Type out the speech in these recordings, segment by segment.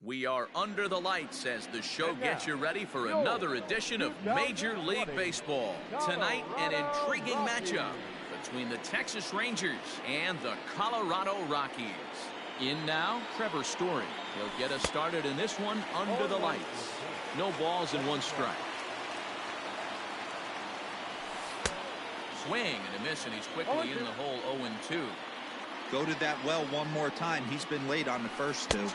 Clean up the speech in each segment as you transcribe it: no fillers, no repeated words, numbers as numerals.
We are under the lights as the show gets you ready for another edition of Major League Baseball. Tonight, an intriguing matchup between the Texas Rangers and the Colorado Rockies. In now, Trevor Story. He'll get us started in this one under the lights. No balls and one strike. Swing and a miss, and he's quickly in the hole 0-2. Go to that well one more time. He's been late on the first two. And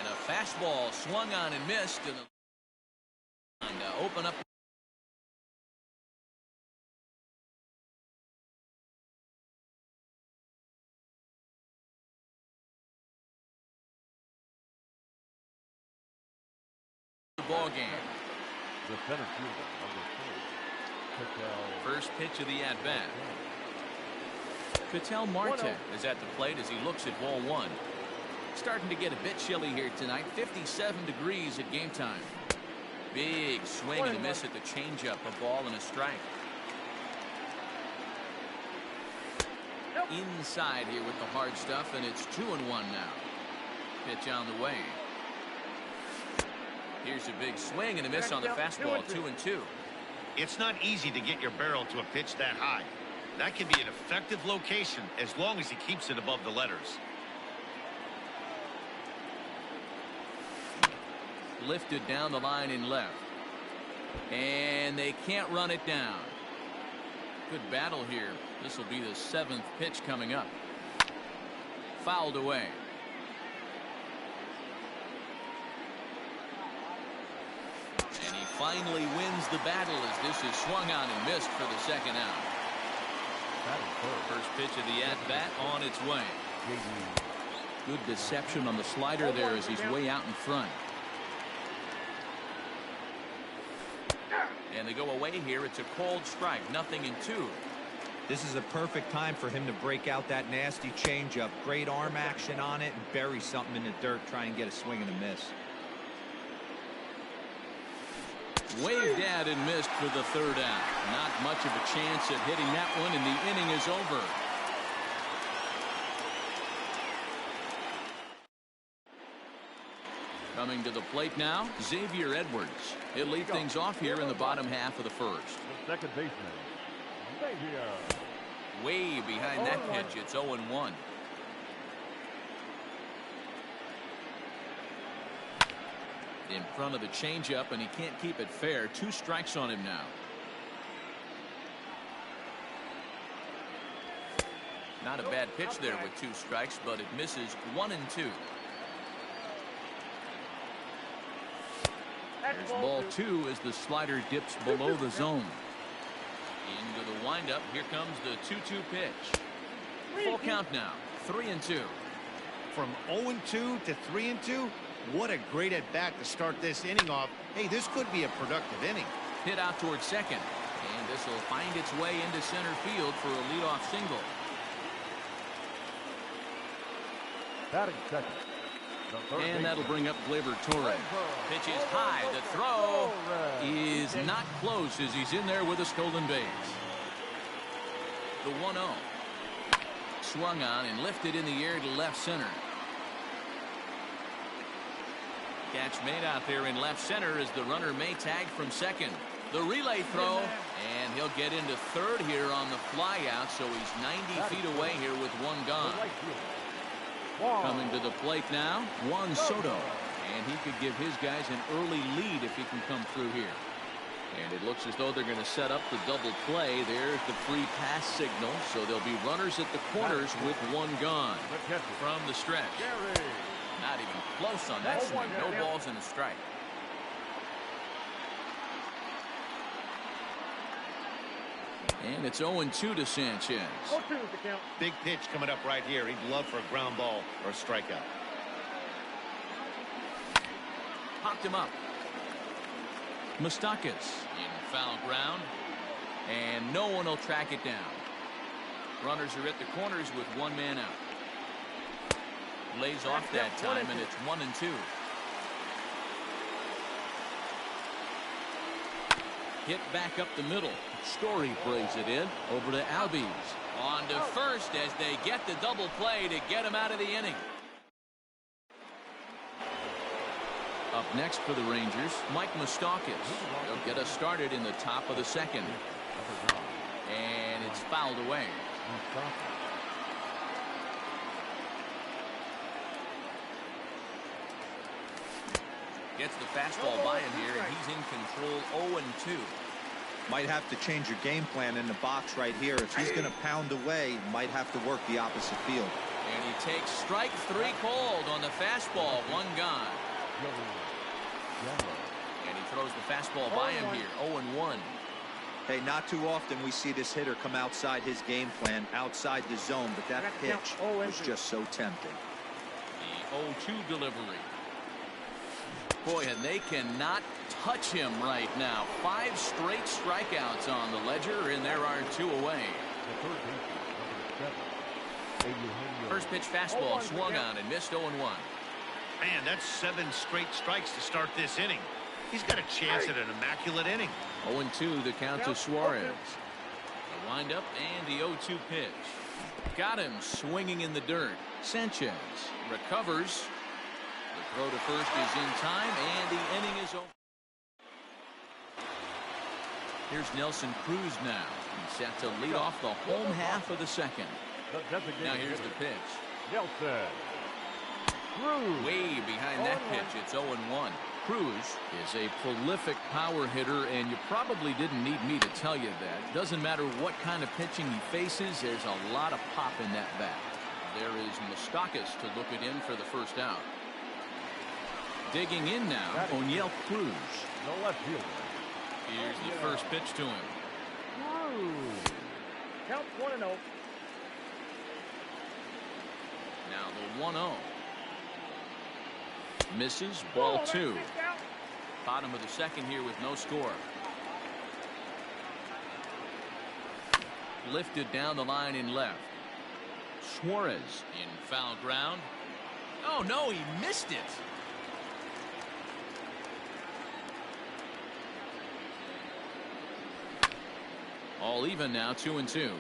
a fastball swung on and missed. And open up. The ball game. The center fielder, number 4. First pitch of the at-bat. Ketel Marte is at the plate as he looks at ball one. Starting to get a bit chilly here tonight. 57 degrees at game time. Big swing and a miss at the changeup. A ball and a strike. Inside here with the hard stuff, and it's 2-1 now. Pitch on the way. Here's a big swing and a miss on the fastball. 2-2. It's not easy to get your barrel to a pitch that high. That can be an effective location as long as he keeps it above the letters. Lifted down the line in left. And they can't run it down. Good battle here. This will be the 7th pitch coming up. Fouled away. And he finally wins the battle as this is swung on and missed for the second out. First pitch of the at-bat on its way. Good deception on the slider there as he's way out in front. And they go away here. It's a cold strike. 0-2. This is a perfect time for him to break out that nasty changeup. Great arm action on it and bury something in the dirt. Try and get a swing and a miss. Waved at and missed for the third out. Not much of a chance at hitting that one, and the inning is over. Coming to the plate now, Xavier Edwards. He'll lead things off here in the bottom half of the first. The second baseman, Xavier. Way behind that pitch, it's 0-1. In front of the changeup, and he can't keep it fair. 2 strikes on him now. Not a bad pitch there with 2 strikes, but it misses. 1-2. Here's ball 2 as the slider dips below the zone. Into the windup. Here comes the 2-2 pitch. Full count now. 3-2. From 0-2 to 3-2. What a great at-bat to start this inning off. Hey, this could be a productive inning. Hit out towards second. And this will find its way into center field for a leadoff single. Batting second. And that'll bring up Gleyber Torres. Pitch is high. The throw is not close as he's in there with a stolen base. The 1-0. Swung on and lifted in the air to left center. Catch made out there in left center as the runner may tag from second. The relay throw, and he'll get into third here on the fly out, so he's 90 feet away here with 1 gone. Coming to the plate now, Juan Soto. And he could give his guys an early lead if he can come through here. And it looks as though they're going to set up the double play. There's the free pass signal, so there'll be runners at the corners with 1 gone from the stretch. Not even close on that swing. No balls and a strike. And it's 0-2 to Sanchez. Big pitch coming up right here. He'd love for a ground ball or a strikeout. Popped him up. Moustakas in foul ground. And no one will track it down. Runners are at the corners with 1 man out. Lays off that time, and it's 1-2. Hit back up the middle. Story plays it in over to Albies. On to first as they get the double play to get him out of the inning. Up next for the Rangers, Mike Moustakas. He'll get us started in the top of the second. And it's fouled away. Gets the fastball by him here, and he's in control 0-2. Might have to change your game plan in the box right here. If he's going to pound away, might have to work the opposite field. And he takes strike 3 called on the fastball. 1 gone. And he throws the fastball by him here. 0-1. Hey, not too often we see this hitter come outside his game plan, outside the zone, but that pitch was just so tempting. The 0-2 delivery. Boy, and they cannot touch him right now. 5 straight strikeouts on the ledger, and there are 2 away. First pitch fastball swung on and missed. 0-1. Man, that's 7 straight strikes to start this inning. He's got a chance at an immaculate inning. 0-2 the count to Suarez. The windup and the 0-2 pitch. Got him swinging in the dirt. Sanchez recovers. The throw to first is in time, and the inning is over. Here's Nelson Cruz now. He's set to lead off the home half of the second. Now here's the pitch. Nelson. Way behind that pitch. It's 0-1. Cruz is a prolific power hitter, and you probably didn't need me to tell you that. Doesn't matter what kind of pitching he faces, there's a lot of pop in that bat. There is Moustakas to look at him for the first out. Digging in now, O'Neill Cruz. No left fielder. Here's the first pitch to him. Count 1-0. Now the 1-0. Misses, ball 2. Bottom of the second here with no score. Lifted down the line in left. Suarez in foul ground. Oh no, he missed it. All even now, 2-2.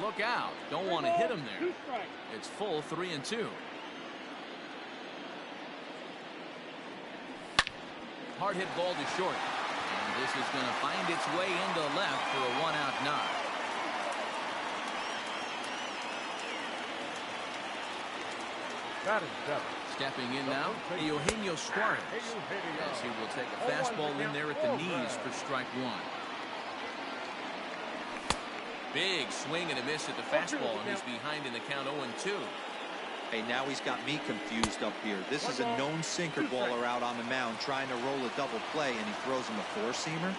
Look out. Don't want to hit him there. It's full 3-2. Hard hit ball to short. And this is going to find its way into left for a 1-out knock. Stepping in now, Eugenio Suarez. As he will take a fastball in there at the knees for strike 1. Big swing and a miss at the fastball, and he's behind in the count 0-2. Hey, now he's got me confused up here. This is a known sinker baller out on the mound trying to roll a double play, and he throws him a 4-seamer.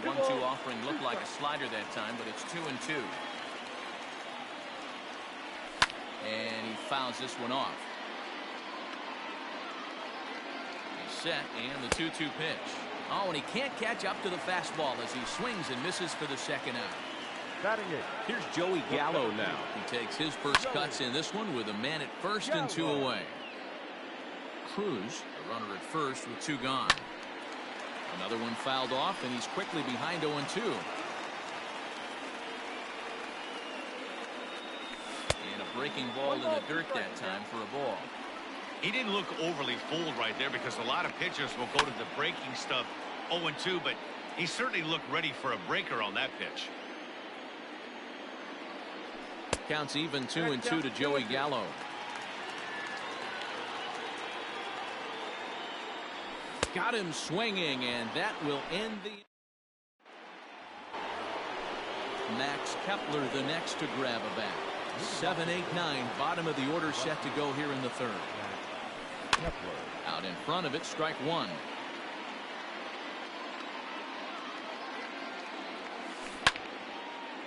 The 1-2 offering looked like a slider that time, but it's 2-2. And he fouls this one off. He's set, and the 2-2 pitch. Oh, and he can't catch up to the fastball as he swings and misses for the second out. Here's Joey Gallo now. He takes his first cuts in this one with a man at first and 2 away. Cruz, the runner at first with 2 gone. Another one fouled off, and he's quickly behind 0-2. And a breaking ball in the dirt that time for a ball. He didn't look overly fooled right there because a lot of pitchers will go to the breaking stuff 0-2, but he certainly looked ready for a breaker on that pitch. Counts even 2-2 to Joey Gallo. Got him swinging, and that will end the... Max Kepler the next to grab a bat. 7-8-9, bottom of the order set to go here in the third. Out in front of it, strike 1.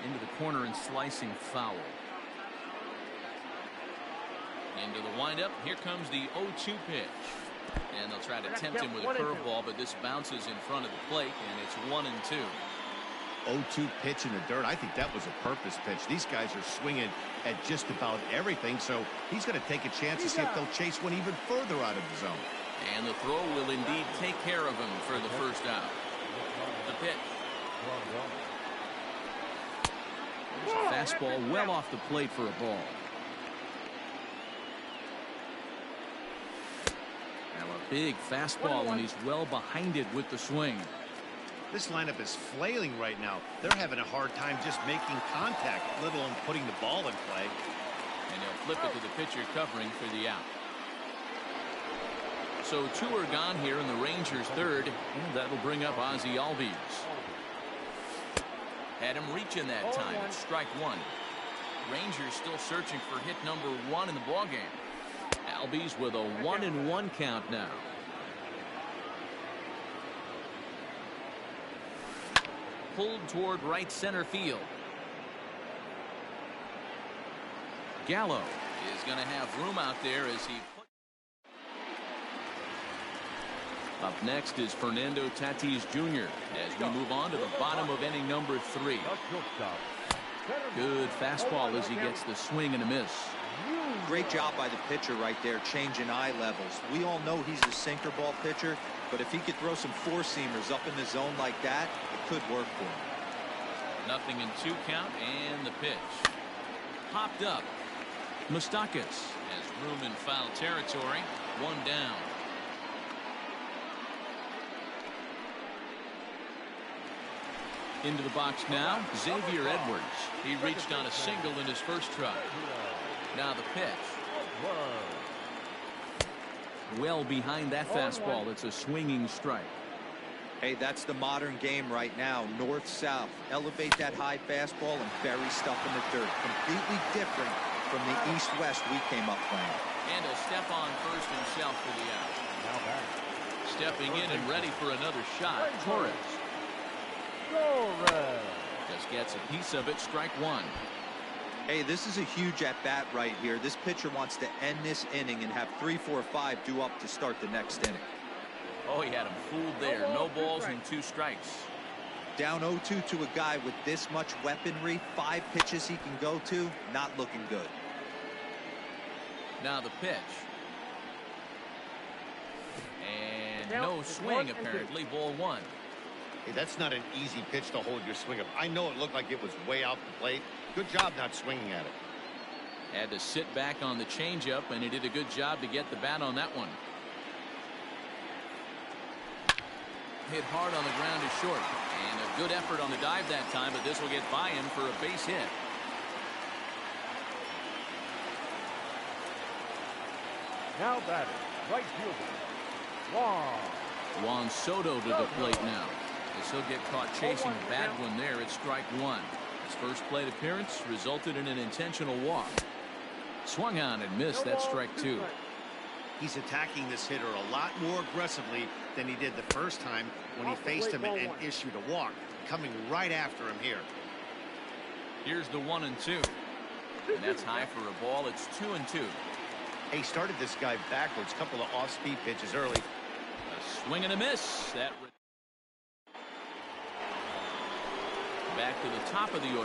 Into the corner and slicing foul. Into the windup. Here comes the 0-2 pitch. And they'll try to tempt him with a curveball, but this bounces in front of the plate, and it's 1-2. 0-2 pitch in the dirt. I think that was a purpose pitch. These guys are swinging at just about everything, so he's going to take a chance to see if they'll chase one even further out of the zone. And the throw will indeed take care of him for the first out. The pitch. There's a fastball well off the plate for a ball. Now a big fastball, and he's well behind it with the swing. This lineup is flailing right now. They're having a hard time just making contact, let alone putting the ball in play. And he'll flip it to the pitcher covering for the out. So 2 are gone here in the Rangers' third, and that'll bring up Ozzie Albies. Had him reaching that time. It's strike 1. Rangers still searching for hit number 1 in the ballgame. Albies with a 1-1 count now. Pulled toward right center field. Gallo is going to have room out there as he. Up next is Fernando Tatis Jr. as we move on to the bottom of inning number 3. Good fastball as he gets the swing and a miss. Great job by the pitcher right there, changing eye levels. We all know he's a sinker ball pitcher, but if he could throw some four-seamers up in the zone like that, it could work for him. Nothing in 2 count, and the pitch. Popped up. Moustakas has room in foul territory. 1 down. Into the box now, Xavier Edwards. He reached on a single in his first try. Now the pitch. Well behind that fastball. It's a swinging strike. Hey, that's the modern game right now. North-south. Elevate that high fastball and bury stuff in the dirt. Completely different from the east-west we came up playing. And he'll step on first himself for the out. Stepping in and ready for another shot. Torres. Just gets a piece of it. Strike 1. Hey, this is a huge at-bat right here. This pitcher wants to end this inning and have 3, 4, 5 due up to start the next inning. Oh, he had him fooled there. No balls and 2 strikes. Down 0-2 to a guy with this much weaponry, 5 pitches he can go to, not looking good. Now the pitch. And no swing, apparently. Ball 1. Hey, that's not an easy pitch to hold your swing up. I know it looked like it was way out the plate. Good job not swinging at it. Had to sit back on the changeup, and he did a good job to get the bat on that one. Hit hard on the ground is short. And a good effort on the dive that time, but this will get by him for a base hit. Now batting, right fielder, Juan Soto to the plate now. As he'll get caught chasing a bad one there. It's strike 1. His first plate appearance resulted in an intentional walk. Swung on and missed. That's strike 2. He's attacking this hitter a lot more aggressively than he did the first time when he faced him and issued a walk. Coming right after him here. Here's the 1-2. And that's high for a ball. It's 2-2. He started this guy backwards. Couple of off-speed pitches early. A swing and a miss. That back to the top of the order.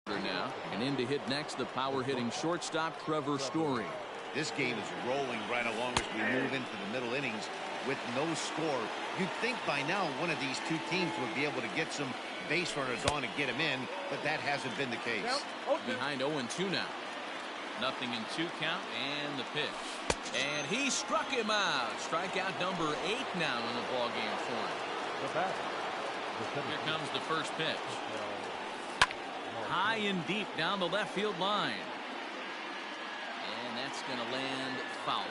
Now, and in to hit next, the power-hitting shortstop, Trevor Story. This game is rolling right along as we move into the middle innings with no score. You'd think by now one of these 2 teams would be able to get some base runners on and get them in, but that hasn't been the case. Behind 0-2 now. Nothing in 2 count, and the pitch. And he struck him out. Strikeout number 8 now in the ballgame for him. Here comes the first pitch. High and deep down the left field line. And that's going to land foul.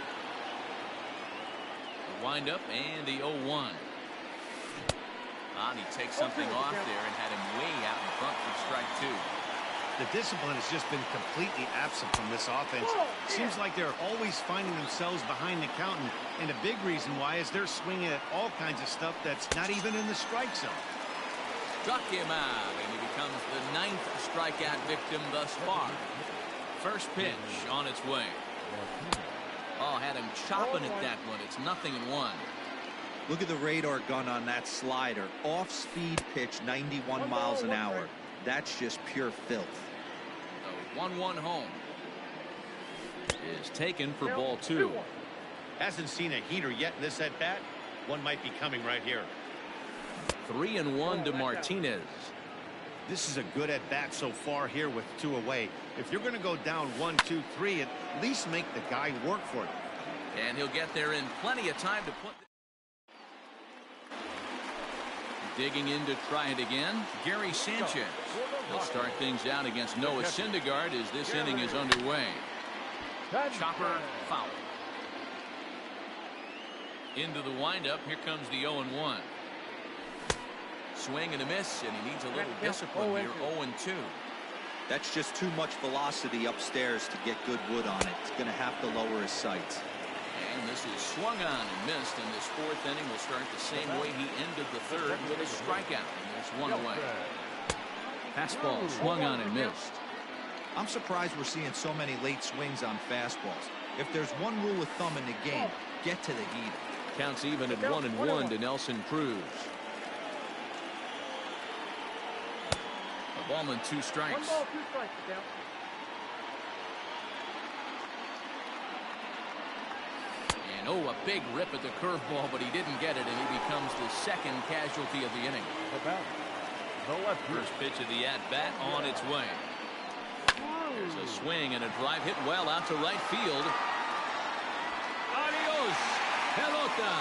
The windup and the 0-1. And he takes something off there and had him way out in front for strike 2. The discipline has just been completely absent from this offense. Seems like they're always finding themselves behind the count, and a big reason why is they're swinging at all kinds of stuff that's not even in the strike zone. Struck him out, and he becomes the 9th strikeout victim thus far. First pitch on its way. Oh, had him chopping at that one. It's 0-1. Look at the radar gun on that slider. Off-speed pitch, 91 miles an hour. That's just pure filth. The 1-1 home is taken for ball 2. Hasn't seen a heater yet in this at-bat. One might be coming right here. 3-1 to Martinez. This is a good at-bat so far here with 2 away. If you're going to go down 1, 2, 3, at least make the guy work for it. And he'll get there in plenty of time to put. Digging in to try it again, Gary Sanchez. He'll start things out against Noah Syndergaard as this inning is underway. Chopper foul. Into the windup. Here comes the 0-1. Swing and a miss, and he needs a little discipline here. 0-2. That's just too much velocity upstairs to get good wood on it. He's going to have to lower his sights. And this is swung on and missed, and this 4th inning will start the same way he ended the 3rd with a strikeout. And there's 1 away. Fastball swung on and missed. I'm surprised we're seeing so many late swings on fastballs. If there's one rule of thumb in the game, get to the heater. Counts even at 1-1 to Nelson Cruz. A ball and 2 strikes. 1 ball, 2 strikes. And a big rip at the curveball, but he didn't get it, and he becomes the 2nd casualty of the inning. First pitch of the at-bat on its way. There's a swing and a drive hit well out to right field. Adios, pelota.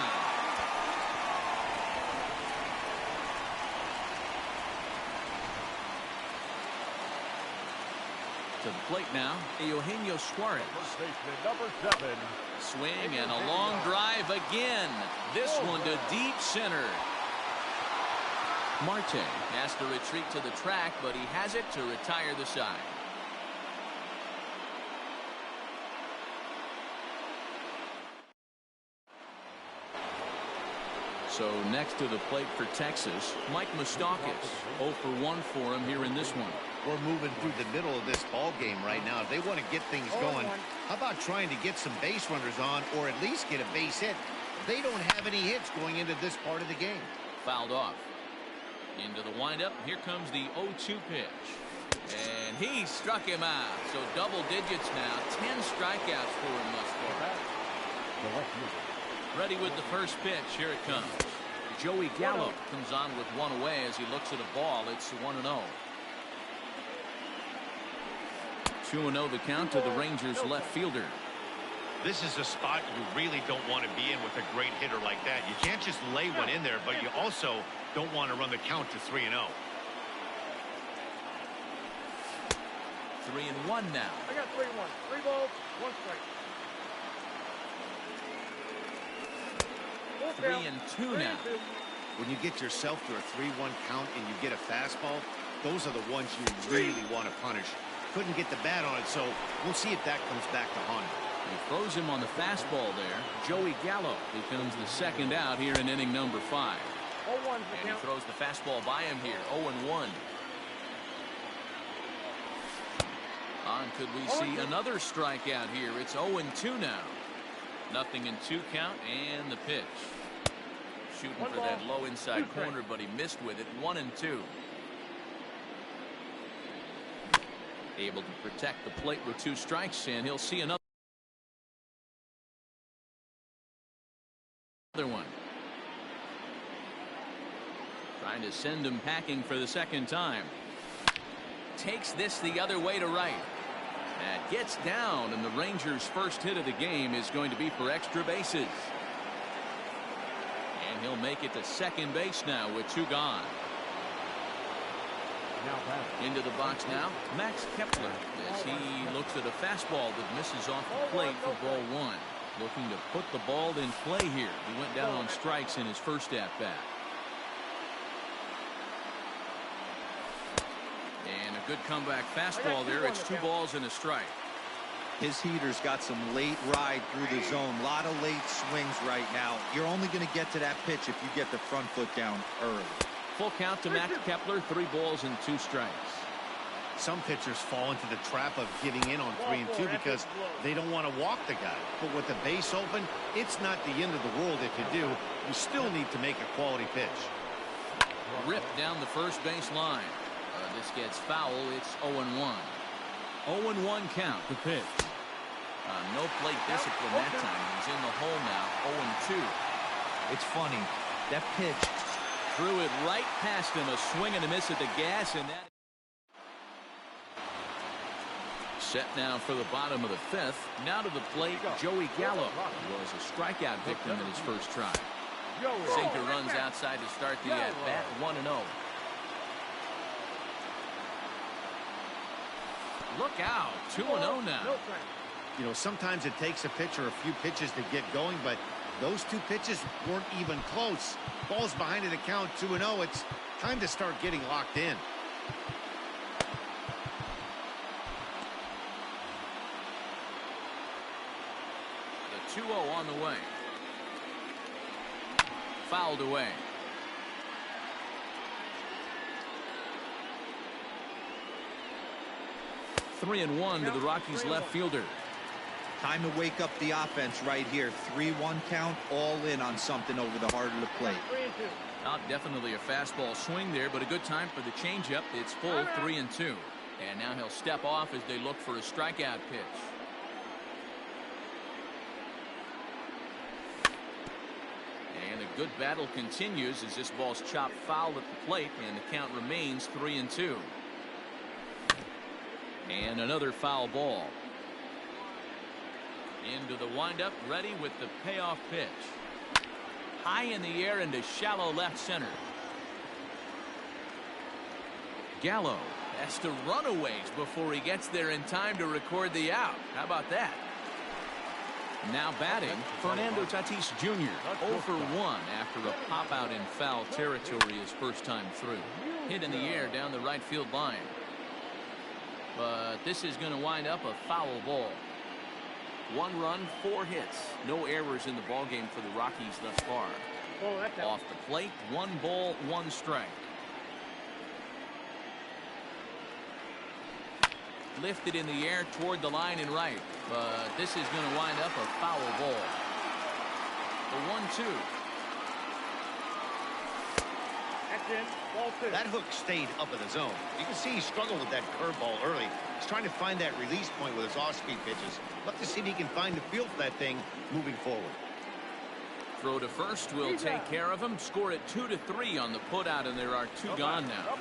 To the plate now, Eugenio Suarez. Number 7. Swing and a long drive again. This one to deep center. Marte has to retreat to the track, but he has it to retire the side. So next to the plate for Texas, Mike Moustakas. 0 for 1 for him here in this one. We're moving through the middle of this ball game right now. If they want to get things going, how about trying to get some base runners on or at least get a base hit? They don't have any hits going into this part of the game. Fouled off. Into the windup. Here comes the 0-2 pitch. And he struck him out. So double digits now. 10 strikeouts for him thus far. Ready with the first pitch. Here it comes. Joey Gallo comes on with 1 away as he looks at a ball. It's 1-0. 2-0 the count to the Rangers left fielder. This is a spot you really don't want to be in with a great hitter like that. You can't just lay one in there, but you also don't want to run the count to 3-0. 3-1 now. I got 3-1. 3 balls, 1 strike. 3-2 now. When you get yourself to a 3-1 count and you get a fastball, those are the ones you really want to punish. Couldn't get the bat on it, so we'll see if that comes back to haunt him. He throws him on the fastball there. Joey Gallo becomes the 2nd out here in inning number 5. And he throws the fastball by him here. 0-1. On could we see another strikeout here? It's 0-2 now. 0-2 count and the pitch. Shooting for that low inside corner, but he missed with it. 1-2. Able to protect the plate with 2 strikes, and he'll see another one. Trying to send him packing for the 2nd time. Takes this the other way to right. That gets down, and the Rangers' first hit of the game is going to be for extra bases. And he'll make it to second base now with 2 gone. Into the box now, Max Kepler, as he looks at a fastball that misses off the plate for ball 1. Looking to put the ball in play here. He went down on strikes in his first at-bat. And a good comeback fastball there. It's 2 balls and a strike. His heater's got some late ride through the zone. A lot of late swings right now. You're only going to get to that pitch if you get the front foot down early. Full count to Max Kepler. 3 balls and 2 strikes. Some pitchers fall into the trap of giving in on 3 and 2 because they don't want to walk the guy. But with the base open, it's not the end of the world if you do. You still need to make a quality pitch. Ripped down the first base line. This gets foul. It's 0-1. 0-1 count. The pitch. No plate discipline that time. He's in the hole now, 0-2. It's funny. That pitch Threw it right past him. A swing and a miss at the gas, and that set now for the bottom of the fifth. Now to the plate, Joey Gallo was a strikeout victim in his first try. Sinker runs outside to start the at-bat, 1-0. Look out, 2-0 now. You know, sometimes it takes a pitcher a few pitches to get going, but those two pitches weren't even close. Ball's behind in the count, 2-0. It's time to start getting locked in. The 2-0 on the way. Fouled away. Three and one to the Rockies left fielder. time to wake up the offense right here. 3-1 count, all in on something over the heart of the plate. Not definitely a fastball swing there, but a good time for the changeup. It's full, 3-2. And now he'll step off as they look for a strikeout pitch. And a good battle continues as this ball's chopped foul at the plate, and the count remains 3-2. And another foul ball. Into the windup, ready with the payoff pitch. High in the air into shallow left center. Gallo has to run a ways before he gets there in time to record the out. How about that? Now batting, Fernando Tatis Jr. 0 for 1 after a pop out in foul territory his first time through. Hit in the air down the right field line. But this is going to wind up a foul ball. 1 run, 4 hits. No errors in the ballgame for the Rockies thus far. Off the plate, 1 ball, 1 strike. Lifted in the air toward the line and right. But this is going to wind up a foul ball. The 1-2. That hook stayed up in the zone. You can see he struggled with that curveball early. He's trying to find that release point with his off-speed pitches. Look to see if he can find the feel for that thing moving forward. Throw to first will take care of him. Score it 2-3 on the putout, and there are 2 gone now.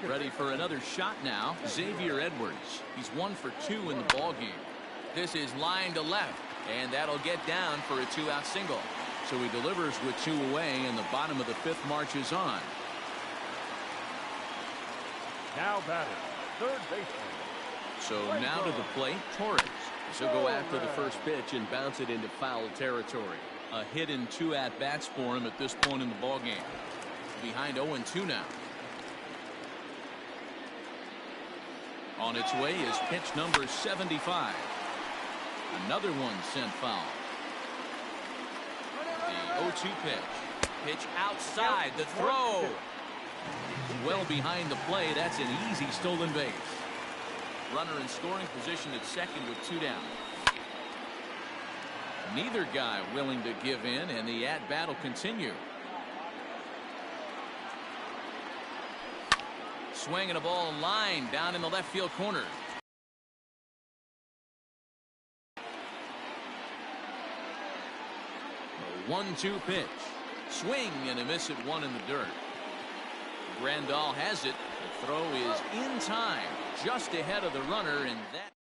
Ready for another shot now. Xavier Edwards. He's 1 for 2 in the ballgame. This is line to left, and that'll get down for a 2-out single. So he delivers with 2 away, and the bottom of the 5th marches on. Now batting, third baseman. So now to the plate, Torres. He'll go after the first pitch and bounce it into foul territory. A hit in 2 at-bats for him at this point in the ballgame. Behind 0-2 now. On its way is pitch number 75. Another one sent foul. The 0-2 pitch. Pitch outside. The throw. Well behind the play. That's an easy stolen base. Runner in scoring position at second with 2 down. Neither guy willing to give in, and the at-bat will continue. Swinging a ball line down in the left field corner. A 1-2 pitch. Swing and a miss at 1 in the dirt. Grandal has it. The throw is in time, just ahead of the runner, and that.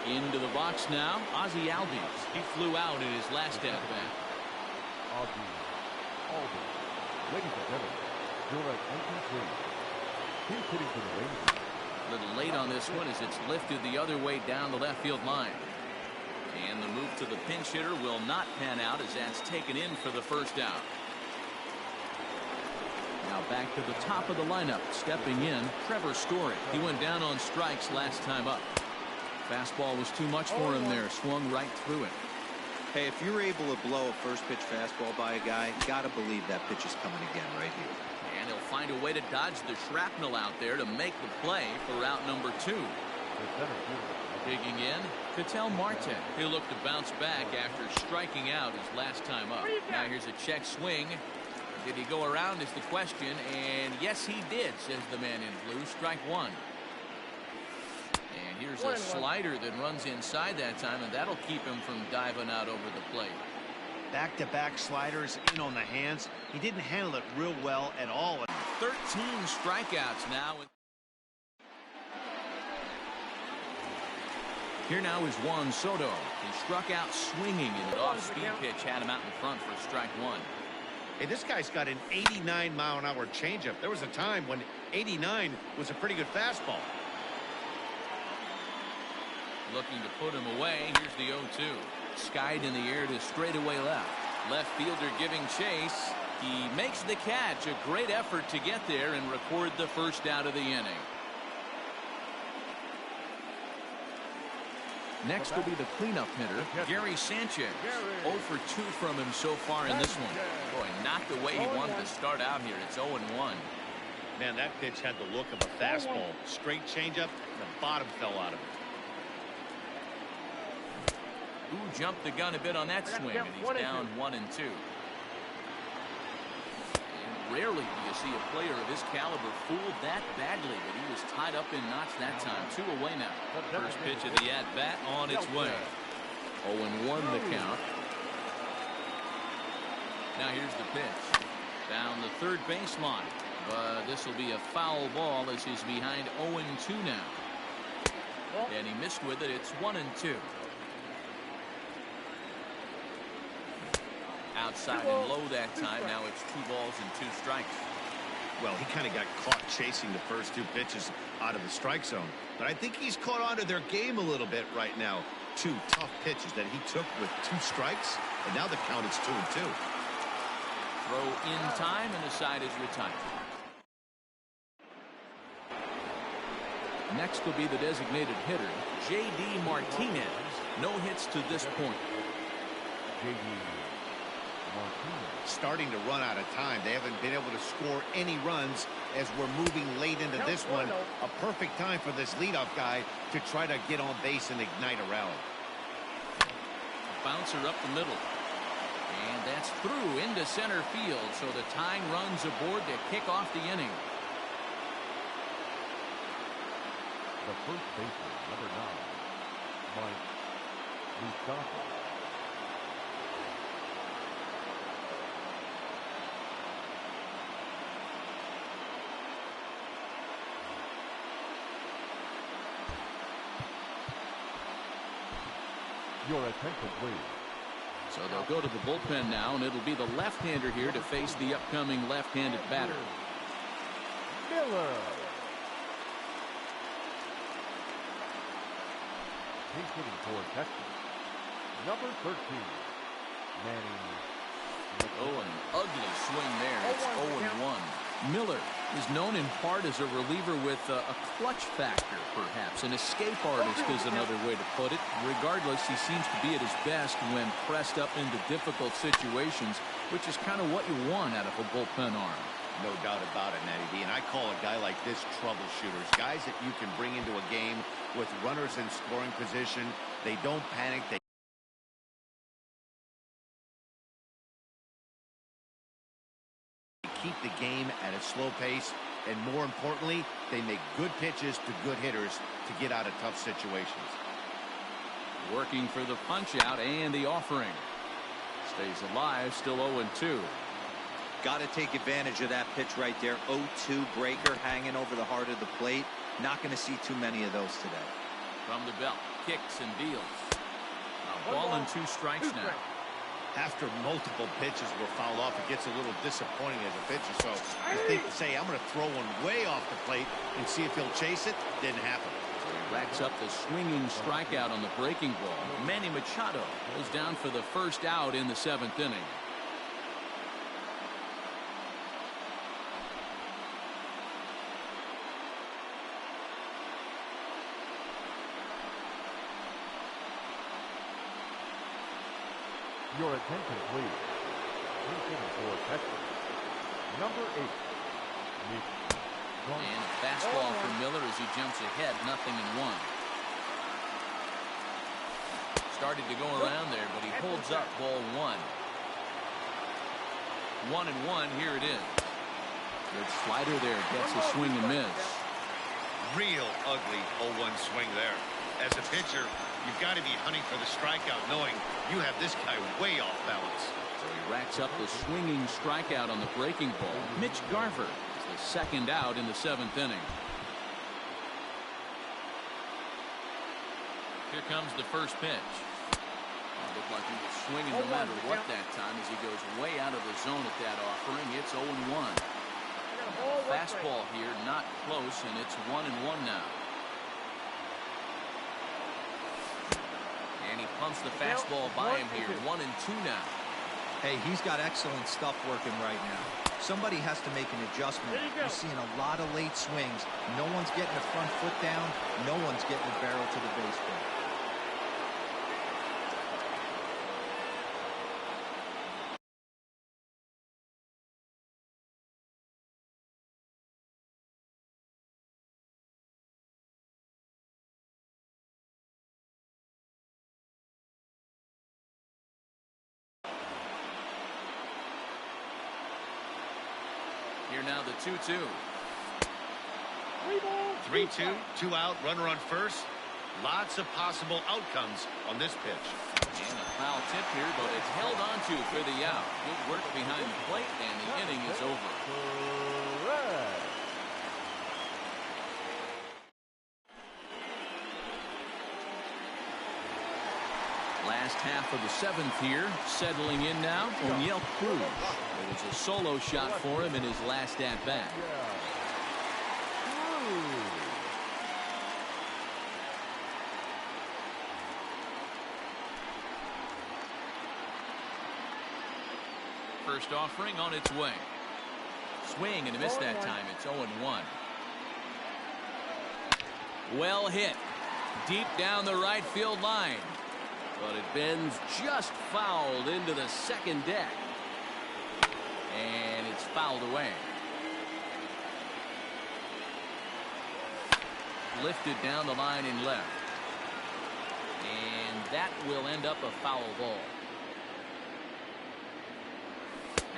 Into the box now, Ozzie Albies. He flew out in his last at-bat. Ladies and gentlemen, you're at 93. He's hitting to the Rangers. A little late on this one as it's lifted the other way down the left field line. And the move to the pinch hitter will not pan out as that's taken in for the first out. Now back to the top of the lineup. Stepping in, Trevor Story. He went down on strikes last time up. Fastball was too much for him there. Swung right through it. Hey, if you're able to blow a first pitch fastball by a guy, gotta believe that pitch is coming again right here. And he'll find a way to dodge the shrapnel out there to make the play for out number 2. Digging in, Ketel Marte. He'll look to bounce back after striking out his last time up. Now here's a check swing. Did he go around is the question, and yes he did, says the man in blue. Strike 1. There's a slider that runs inside that time, and that'll keep him from diving out over the plate. Back-to-back sliders in on the hands. He didn't handle it real well at all. 13 strikeouts now. Here now is Juan Soto. He struck out swinging, and an off-speed pitch had him out in front for strike one. Hey, this guy's got an 89-mile-an-hour changeup. There was a time when 89 was a pretty good fastball. Looking to put him away. Here's the 0-2. Skied in the air to straightaway left. Left fielder giving chase. He makes the catch. A great effort to get there and record the first out of the inning. Next will be the cleanup hitter, Gary Sanchez. 0 for 2 from him so far in this one. Boy, not the way he wanted to start out here. It's 0-1. Man, that pitch had the look of a fastball. Straight changeup, the bottom fell out of it. Ooh, jumped the gun a bit on that swing, and he's down 1-2. Rarely do you see a player of his caliber fooled that badly, but he was tied up in knots that time. 2 away now. First pitch of the at-bat on its way. 0-1 the count. Now here's the pitch. Down the third baseline. But this will be a foul ball as he's behind 0-2 now. And he missed with it. It's 1-2. Outside and low that time. Now it's 2 balls and 2 strikes. Well, he kind of got caught chasing the first 2 pitches out of the strike zone. But I think he's caught on to their game a little bit right now. 2 tough pitches that he took with 2 strikes. And now the count is 2-2. Throw in time, and the side is retired. Next will be the designated hitter, J.D. Martinez. No hits to this point. J.D. Martinez. Starting to run out of time. They haven't been able to score any runs as we're moving late into this one. A perfect time for this leadoff guy to try to get on base and ignite a rally. Bouncer up the middle. And that's through into center field. So the tying runs aboard to kick off the inning. The first baseman, number 9, Mike Moustakas. Your attention, please. So they'll go to the bullpen now, and it'll be the left-hander here to face the upcoming left-handed batter. Miller. He's hitting for Texas. Number 13, Manny. Oh, an ugly swing there. It's 0-1. Miller is known in part as a reliever with a clutch factor, perhaps. An escape artist is another way to put it. Regardless, he seems to be at his best when pressed up into difficult situations, which is kind of what you want out of a bullpen arm. No doubt about it, Matty D. And I call a guy like this troubleshooters. Guys that you can bring into a game with runners in scoring position. They don't panic. They keep the game at a slow pace. And more importantly, they make good pitches to good hitters to get out of tough situations. Working for the punch out and the offering. Stays alive, still 0-2. Got to take advantage of that pitch right there. 0-2 breaker hanging over the heart of the plate. Not going to see too many of those today. From the belt, kicks and deals. A ball and 2 strikes now. After multiple pitches were fouled off, it gets a little disappointing as a pitcher. So you think, say, I'm going to throw one way off the plate and see if he'll chase it. Didn't happen. So he racks up the swinging strikeout on the breaking ball. Manny Machado goes down for the first out in the 7th inning. Your attention, please. He's hitting for Texas. Number 8, Nick. And a fastball for Miller as he jumps ahead, 0-1. Started to go around there, but he holds up ball 1. 1-1, here it is. Good slider there, gets a swing and miss. Real ugly 0-1 swing there. As a pitcher, you've got to be hunting for the strikeout, knowing you have this guy way off balance. So he racks up the swinging strikeout on the breaking ball. Mitch Garver is the second out in the 7th inning. Here comes the first pitch. Looked like he was swinging no matter what that time as he goes way out of the zone at that offering. It's 0-1. Fastball here, not close, and it's 1-1 now. And he pumps the fastball by him here. 1-2 now. Hey, he's got excellent stuff working right now. Somebody has to make an adjustment. We're seeing a lot of late swings. No one's getting the front foot down. No one's getting the barrel to the baseball. Here now the 2-2. 3-2, 2 out, runner on first. Lots of possible outcomes on this pitch. And a foul tip here, but it's held onto for the out. Good work behind the plate, and the inning is over. Last half of the 7th here, settling in now, O'Neill Cruz. It was a solo shot for him in his last at-bat. First offering on its way. Swing and a miss that time. It's 0-1. Well hit. Deep down the right field line. But it bends just fouled into the second deck. And it's fouled away. Lifted down the line in left. And that will end up a foul ball.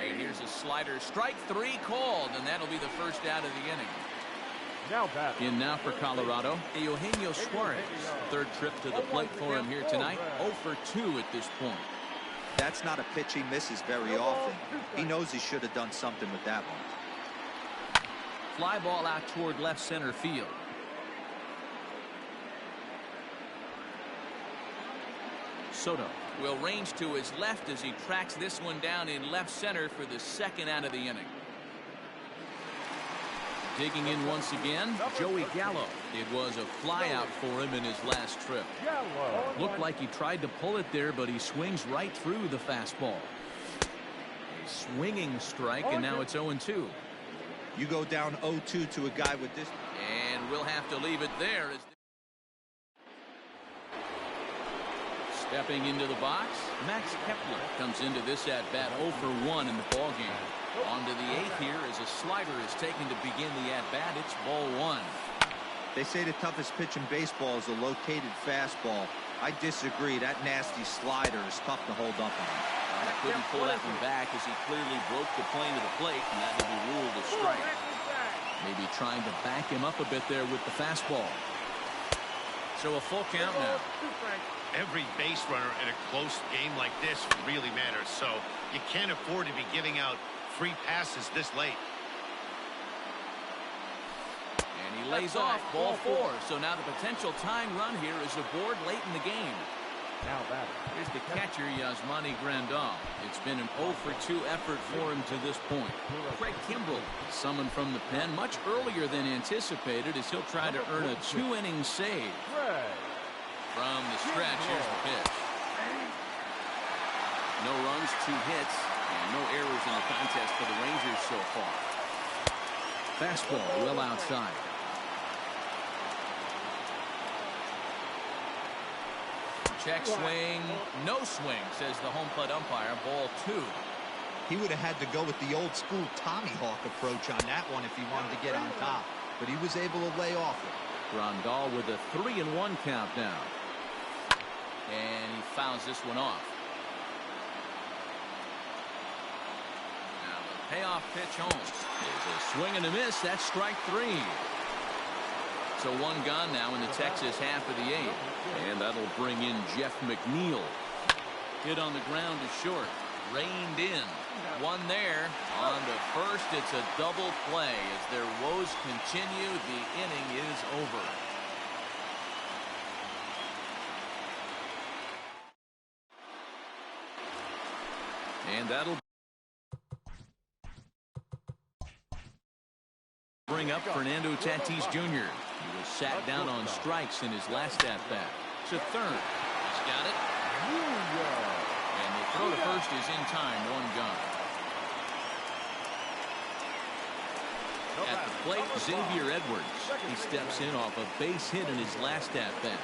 Hey, here's a slider. Strike 3 called, and that'll be the first out of the inning. Now back. In now for Colorado, Eugenio Suarez. Third trip to the plate for him here tonight. 0 for 2 at this point. That's not a pitch he misses very often. He knows he should have done something with that one. Fly ball out toward left center field. Soto will range to his left as he tracks this one down in left center for the second out of the inning. Digging in once again, Joey Gallo. It was a fly out for him in his last trip. Looked like he tried to pull it there, but he swings right through the fastball. A swinging strike, and now it's 0-2. You go down 0-2 to a guy with this. And we'll have to leave it there. Stepping into the box, Max Kepler comes into this at-bat 0 for 1 in the ballgame. On to the 8th here as a slider is taken to begin the at-bat. It's ball 1. They say the toughest pitch in baseball is a located fastball. I disagree. That nasty slider is tough to hold up on. Couldn't pull that one back as he clearly broke the plane of the plate, and that will be ruled a strike. Maybe trying to back him up a bit there with the fastball. So a full count now. Every base runner in a close game like this really matters, so you can't afford to be giving out free passes this late. And he lays off ball 4. So now the potential tying run here is aboard late in the game. Now back. Here's the catcher, Yasmani Grandal. It's been an 0 for 2 effort for him to this point. Craig Kimbrell summoned from the pen much earlier than anticipated as he'll try to earn a 2-inning save. From the stretch, here's the pitch. No runs, 2 hits, and no errors in the contest for the Rangers so far. Fastball well outside. Check swing, no swing, says the home plate umpire. Ball 2. He would have had to go with the old school Tommy Hawk approach on that one if he wanted to get on top. But he was able to lay off it. Grandal with a 3-1 count now. And he fouls this one off. Now the payoff pitch home is a swing and a miss. That's strike 3. So one gone now in the Texas half of the 8th. And that'll bring in Jeff McNeil. Hit on the ground is short. Reined in. One there. On to first. It's a double play. As their woes continue, the inning is over. And that'll bring up Fernando Tatis Jr. He was sat down on strikes in his last at-bat. To third. He's got it. And the throw to first is in time. One gone. At the plate, Xavier Edwards. He steps in off a base hit in his last at-bat.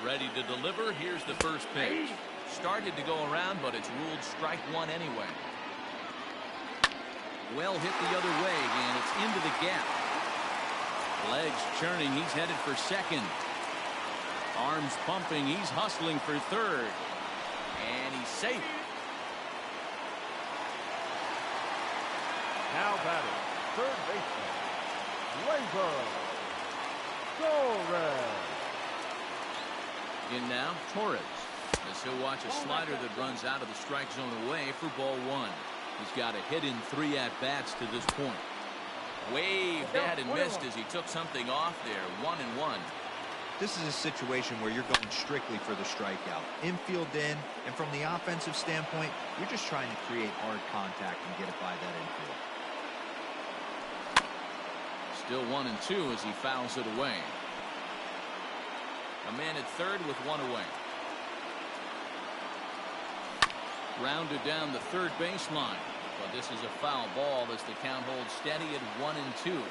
Ready to deliver. Here's the first pitch. Started to go around, but it's ruled strike one anyway. Well hit the other way, and it's into the gap. Legs churning. He's headed for second. Arms pumping. He's hustling for third. And he's safe. Now batting, third baseman, Labor Torres. In now, Torres. As he'll watch a slider that runs out of the strike zone away for ball one. He's got a hit in 3 at-bats to this point. Waved at and missed as he took something off there. 1-1. This is a situation where you're going strictly for the strikeout. Infield in, and from the offensive standpoint, you're just trying to create hard contact and get it by that infield. Still 1-2 as he fouls it away. A man at third with one away. Rounded down the third baseline, but this is a foul ball as the count holds steady at 1-2.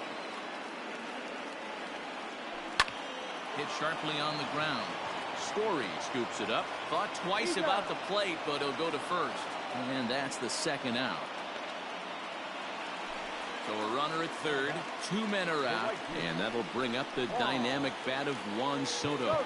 Hit sharply on the ground. Story scoops it up. Thought twice about the plate, but he'll go to first. And that's the second out. So a runner at third. 2 men are out. And that'll bring up the dynamic bat of Juan Soto.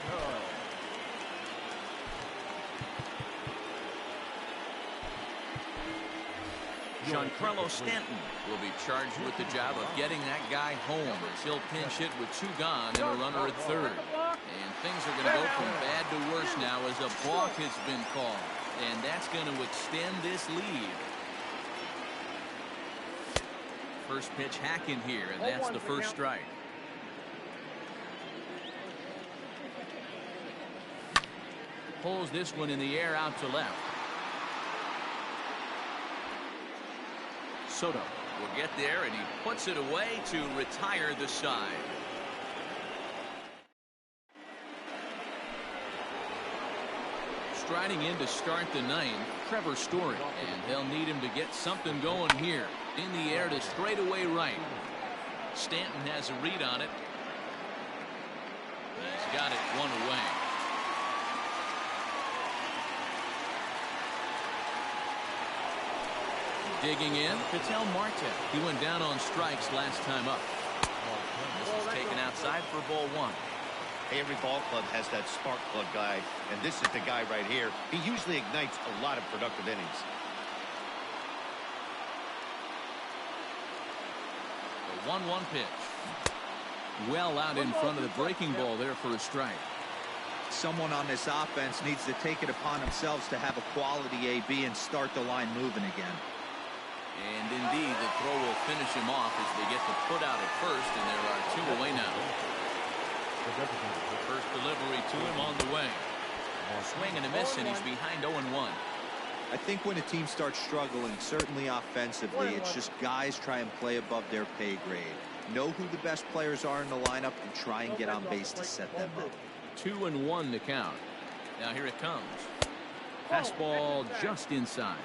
Giancarlo Stanton will be charged with the job of getting that guy home as he'll pinch hit with 2 gone and a runner at third. And things are going to go from bad to worse now as a balk has been called. And that's going to extend this lead. First pitch hacking here, and that's the first strike. Pulls this one in the air out to left. Soto will get there, and he puts it away to retire the side. Striding in to start the 9th, Trevor Story, and they'll need him to get something going here. In the air to straightaway right. Stanton has a read on it. He's got it one away. Digging in, Ketel Marte. He went down on strikes last time up. This is taken outside for ball one. Hey, every ball club has that spark plug guy, and this is the guy right here. He usually ignites a lot of productive innings. The 1-1 pitch. Well out in front of the breaking ball there for a strike. Someone on this offense needs to take it upon themselves to have a quality AB and start the line moving again. And indeed, the throw will finish him off as they get the put out at first, and there are 2 away now. First delivery to him on the way. Swing and a miss, and he's behind 0-1. I think when a team starts struggling, certainly offensively, it's just guys try and play above their pay grade. Know who the best players are in the lineup and try and get on base to set them up. 2-1 to count. Now here it comes. Fastball just inside.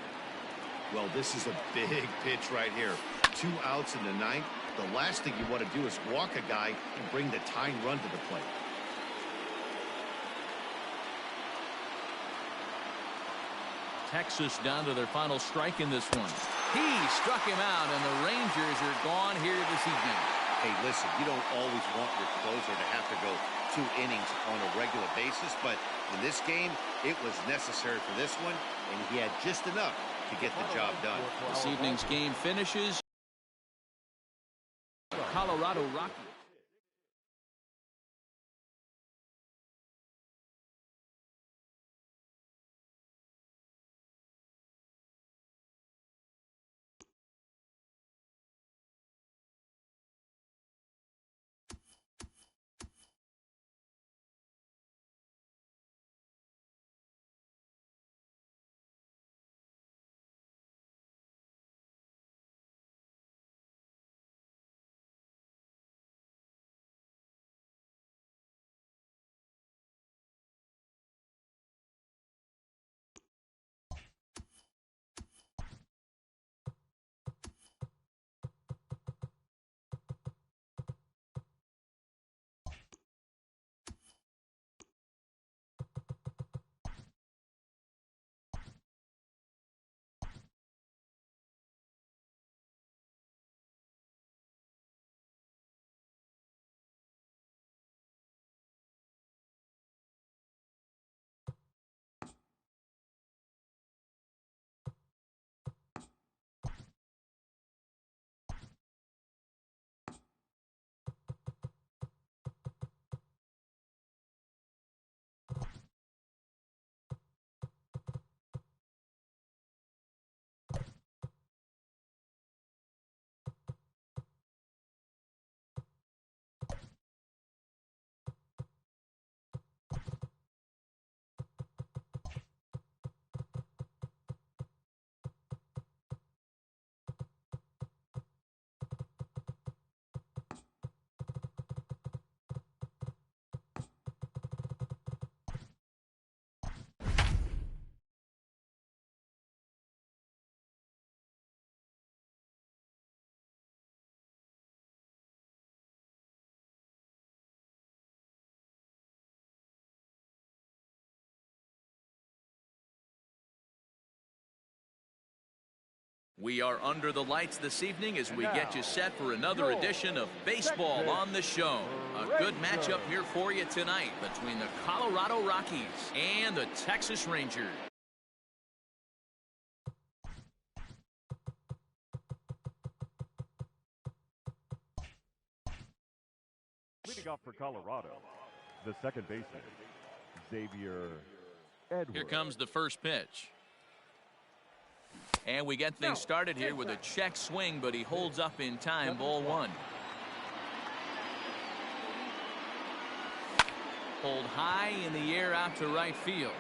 Well, this is a big pitch right here. 2 outs in the 9th. The last thing you want to do is walk a guy and bring the tying run to the plate. Texas down to their final strike in this one. He struck him out, and the Rangers are gone here this evening. Hey, listen, you don't always want your closer to have to go 2 innings on a regular basis, but in this game, it was necessary for this one, and he had just enough to get the job done. This evening's game finishes Colorado Rockies. We are under the lights this evening as we get you set for another edition of Baseball on the Show. A good matchup here for you tonight between the Colorado Rockies and the Texas Rangers. Leading off for Colorado, the second baseman, Xavier Edwards. Here comes the first pitch. And we get things started here with a check swing, but he holds up in time. Ball one. Pulled high in the air out to right field.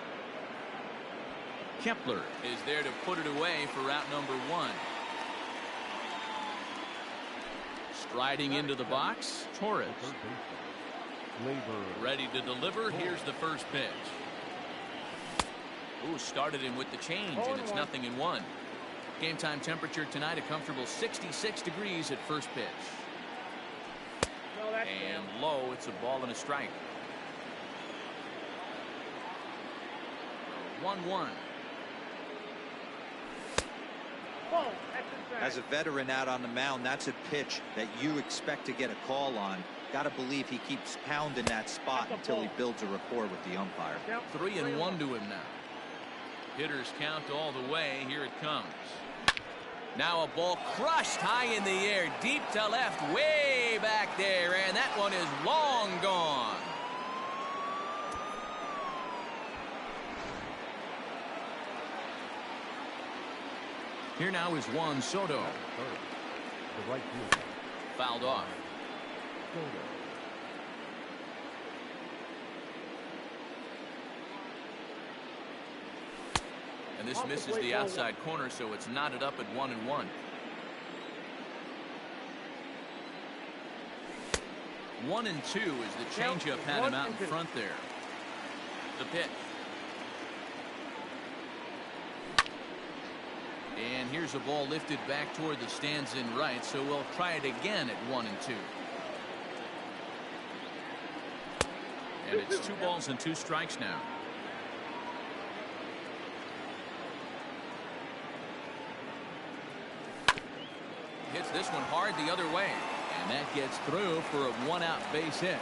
Kepler is there to put it away for route number one. Striding into the box, Torres. Ready to deliver. Here's the first pitch. Ooh, started him with the change, and it's 0-1. Game time temperature tonight, a comfortable 66 degrees at first pitch. And low, it's a ball and a strike. 1-1. As a veteran out on the mound, that's a pitch that you expect to get a call on. Got to believe he keeps pounding that spot until he builds a rapport with the umpire. 3-1 to him now. Hitters count all the way. Here it comes. Now a ball crushed high in the air, deep to left, way back there, and that one is long gone. Here now is Juan Soto. The right fielder. Fouled off. And this misses the outside corner, so it's knotted up at 1-1. 1-2 as the changeup had him out in front there. The pitch. And here's a ball lifted back toward the stands in right, so we'll try it again at 1-2. And it's 2 balls and 2 strikes now. Hits this one hard the other way, and that gets through for a 1-out base hit.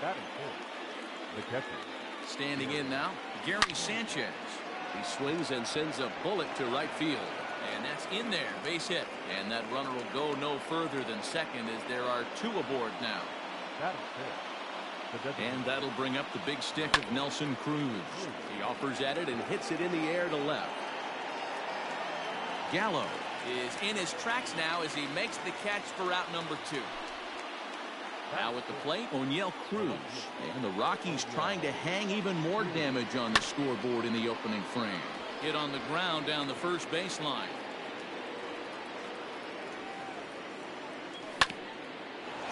Batting fourth, the catcher. Standing in now, Gary Sanchez. He swings and sends a bullet to right field. And that's in there, base hit. And that runner will go no further than second as there are 2 aboard now. And that'll bring up the big stick of Nelson Cruz. He offers at it and hits it in the air to left. Gallo is in his tracks now as he makes the catch for out number 2. Now at the plate, O'Neill Cruz. And the Rockies trying to hang even more damage on the scoreboard in the opening frame. Hit on the ground down the first baseline.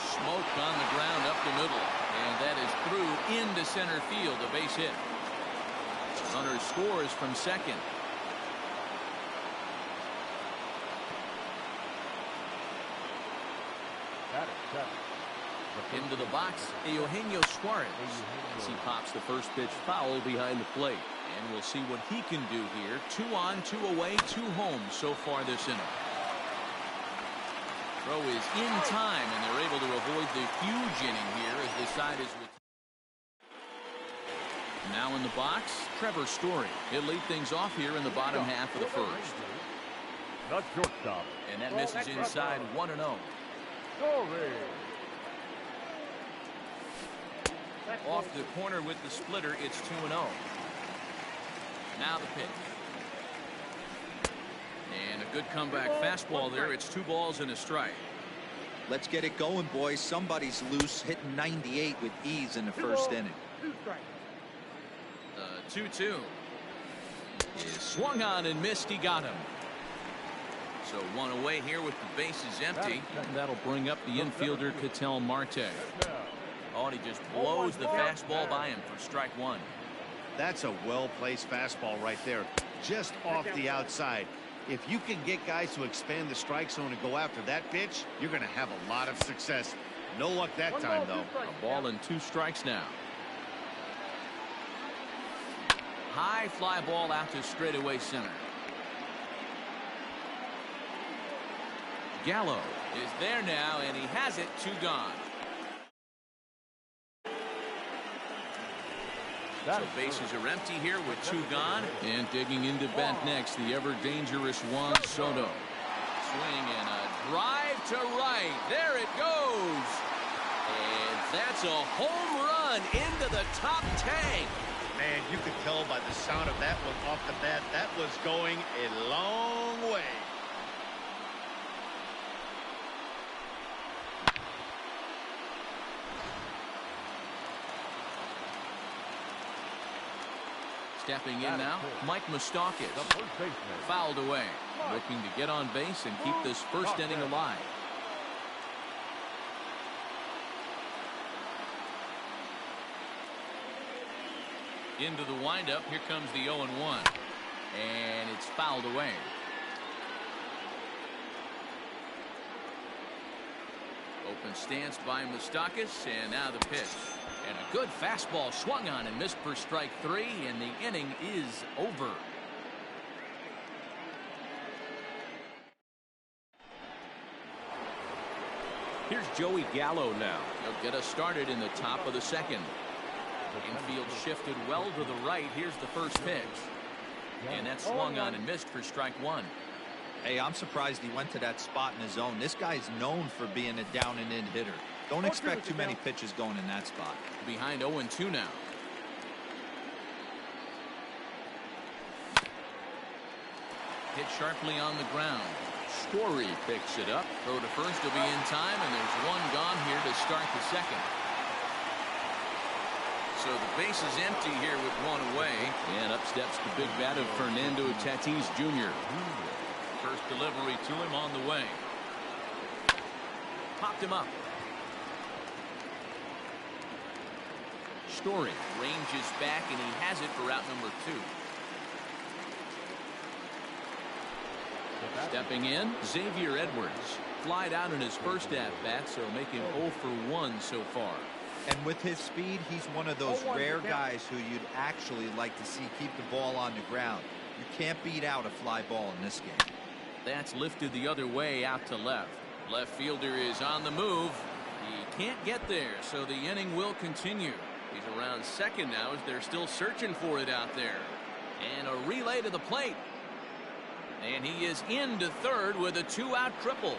Smoke on the ground up the middle. And that is through into center field, a base hit. Runner scores from second. Into the box, Eugenio Suarez. As he pops the first pitch foul behind the plate. And we'll see what he can do here. 2 on, 2 away, 2 home so far this inning. Throw is in time, and they're able to avoid the huge inning here as the side is with. Now in the box, Trevor Story. He'll lead things off here in the bottom half of the first. Not shortstop. And that misses inside 1-0. Story. Off the corner with the splitter, it's 2-0. Now the pitch. And a good comeback fastball there. It's 2 balls and a strike. Let's get it going, boys. Somebody's loose, hitting 98 with ease in the first inning. 2-2 is swung on and missed. He got him. So 1 away here with the bases empty. And that'll bring up the infielder Ketel Marte. Oh, and he just blows the fastball by him for strike 1. That's a well-placed fastball right there, just off the outside. If you can get guys to expand the strike zone and go after that pitch, you're going to have a lot of success. No luck that time, though. A ball and 2 strikes now. High fly ball out to straightaway center. Gallo is there now, and he has it. 2 gone. So bases are empty here with 2 gone. And digging into bat next, the ever-dangerous Juan Soto. Swing and a drive to right. There it goes. And that's a home run into the top tank. Man, you could tell by the sound of that one off the bat, that was going a long way. Stepping in now, Mike Moustakas. Fouled away. Looking to get on base and keep this first inning alive. Into the windup. Here comes the 0-1. And it's fouled away. Open stance by Moustakas. And now the pitch. And a good fastball swung on and missed for strike 3, and the inning is over. Here's Joey Gallo now. He'll get us started in the top of the second. Infield shifted well to the right. Here's the first pitch. And that swung on and missed for strike 1. Hey, I'm surprised he went to that spot in his zone. This guy's known for being a down and in hitter. Don't expect too many pitches going in that spot. Behind 0-2 now. Hit sharply on the ground. Story picks it up. Throw to first will be in time, and there's 1 gone here to start the second. So the base is empty here with 1 away. And up steps the big bat of Fernando Tatis Jr. First delivery to him on the way. Popped him up. Story ranges back, and he has it for out number 2. Stepping in, Xavier Edwards. Flied out in his first at-bat, so making 0 for 1 so far. And with his speed, he's one of those rare guys who you'd actually like to see keep the ball on the ground. You can't beat out a fly ball in this game. That's lifted the other way out to left. Left fielder is on the move. He can't get there, so the inning will continue. He's around second now as they're still searching for it out there. And a relay to the plate. And he is into third with a 2-out triple.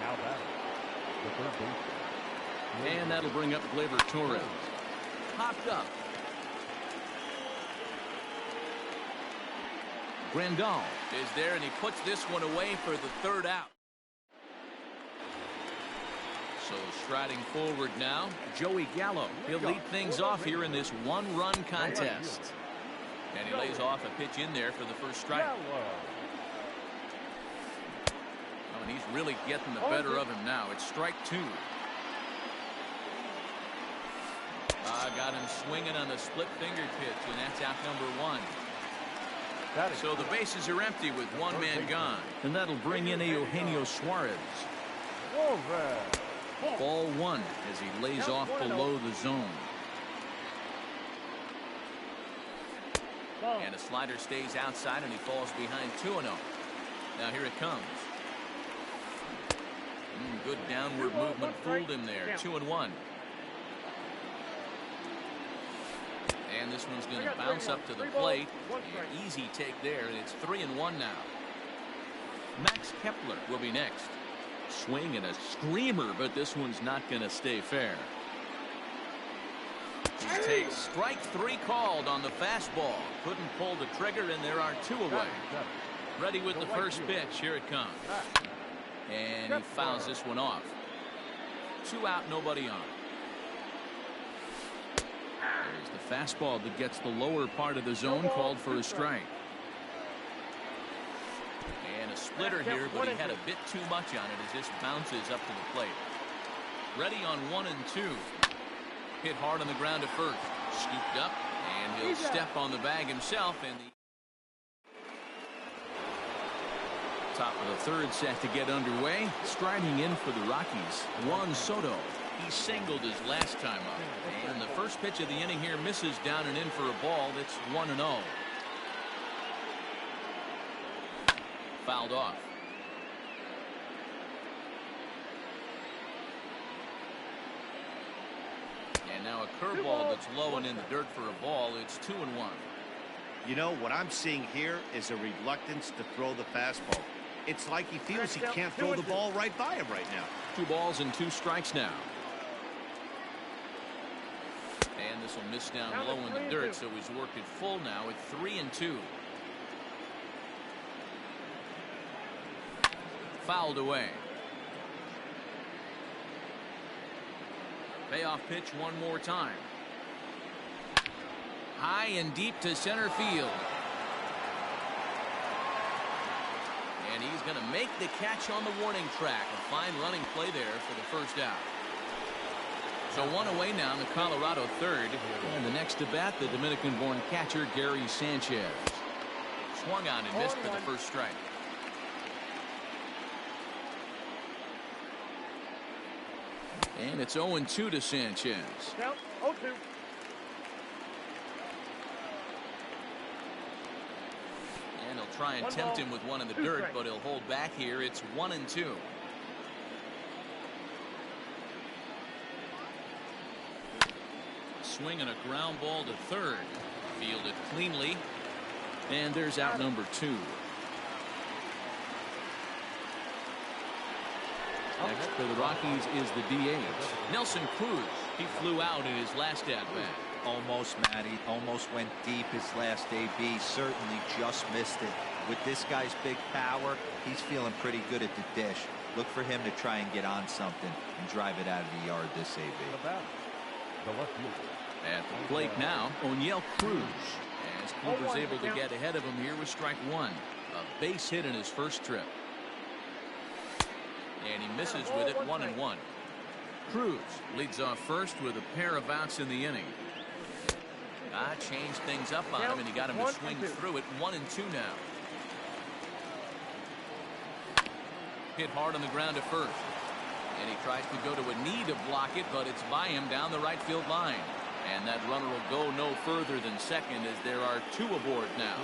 Now batting, the third baseman. And that'll bring up Gleyber Torres. Popped up. Grandal is there, and he puts this one away for the 3rd out. So striding forward now, Joey Gallo. He'll lead things off here in this 1-run contest. And he lays off a pitch in there for the first strike. Oh, and he's really getting the better of him now. It's strike 2. Got him swinging on the split finger pitch, and that's out number 1. So the bases are empty with one man gone. And that'll bring in Eugenio Suarez. Ball 1 as he lays off below the zone. And a slider stays outside, and he falls behind 2-0. Now here it comes. Good downward movement fooled him there. 2-1. And this one's going to bounce up to the plate. An easy take there, and it's 3-1 now. Max Kepler will be next. Swing and a screamer, but this one's not going to stay fair. He takes strike 3 called on the fastball. Couldn't pull the trigger, and there are 2 away. Ready with the first pitch. Here it comes. And he fouls this one off. 2 out, nobody on. There's the fastball that gets the lower part of the zone, called for a strike. And a splitter here, but he had a bit too much on it as this bounces up to the plate. Ready on 1 and 2. Hit hard on the ground to first. Scooped up, and he'll step on the bag himself. And the top of the 3rd set to get underway. Striding in for the Rockies, Juan Soto. He singled his last time up. And the first pitch of the inning here misses down and in for a ball. That's 1-0. Fouled off. And now a curveball that's low and in the dirt for a ball. It's 2-1. You know, what I'm seeing here is a reluctance to throw the fastball. It's like he feels he can't throw the ball right by him right now. 2 balls and 2 strikes now. And this will miss down low in the dirt, so he's worked it full now at 3-2. Fouled away. Payoff pitch one more time. High and deep to center field. And he's going to make the catch on the warning track. A fine running play there for the first out. So 1 away now in the Colorado 3rd. And the next to bat, the Dominican-born catcher, Gary Sanchez. Swung on and missed for the first strike. And it's 0-2 to Sanchez. Count 0-2. And he'll try and tempt him with one in the dirt, but he'll hold back here. It's 1-2. Swing and a ground ball to third. Fielded cleanly. And there's out number 2. Next for the Rockies is the DH, Nelson Cruz. He flew out in his last at-bat. Almost, Matty. Almost went deep his last AB. Certainly just missed it. With this guy's big power, he's feeling pretty good at the dish. Look for him to try and get on something and drive it out of the yard this AB. At the plate now, O'Neill Cruz. As Kluber's able to get ahead of him here with strike 1. A base hit in his first trip. And he misses with it, 1-1. Cruz leads off first with a pair of outs in the inning. Changed things up on him, and he got him to swing through it. 1-2 now. Hit hard on the ground at first. And he tries to go to a knee to block it, but it's by him down the right field line. And that runner will go no further than second as there are 2 aboard now.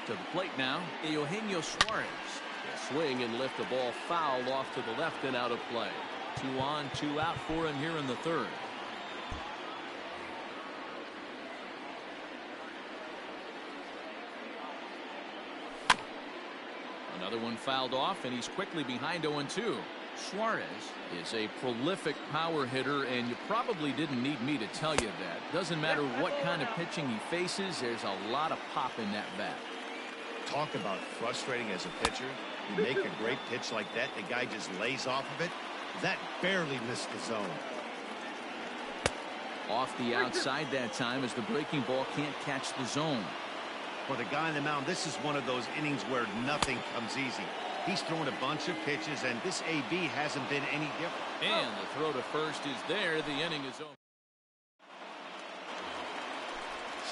To the plate now, Eugenio Suarez. A swing and lift the ball foul off to the left and out of play. 2 on, 2 out for him here in the third. Another one fouled off, and he's quickly behind 0-2. Suarez is a prolific power hitter, and you probably didn't need me to tell you that. Doesn't matter what kind of pitching he faces, there's a lot of pop in that bat. Talk about frustrating as a pitcher. You make a great pitch like that, the guy just lays off of it. That barely missed the zone. Off the outside that time as the breaking ball can't catch the zone. For the guy on the mound, this is one of those innings where nothing comes easy. He's thrown a bunch of pitches, and this AB hasn't been any different. And the throw to first is there. The inning is over.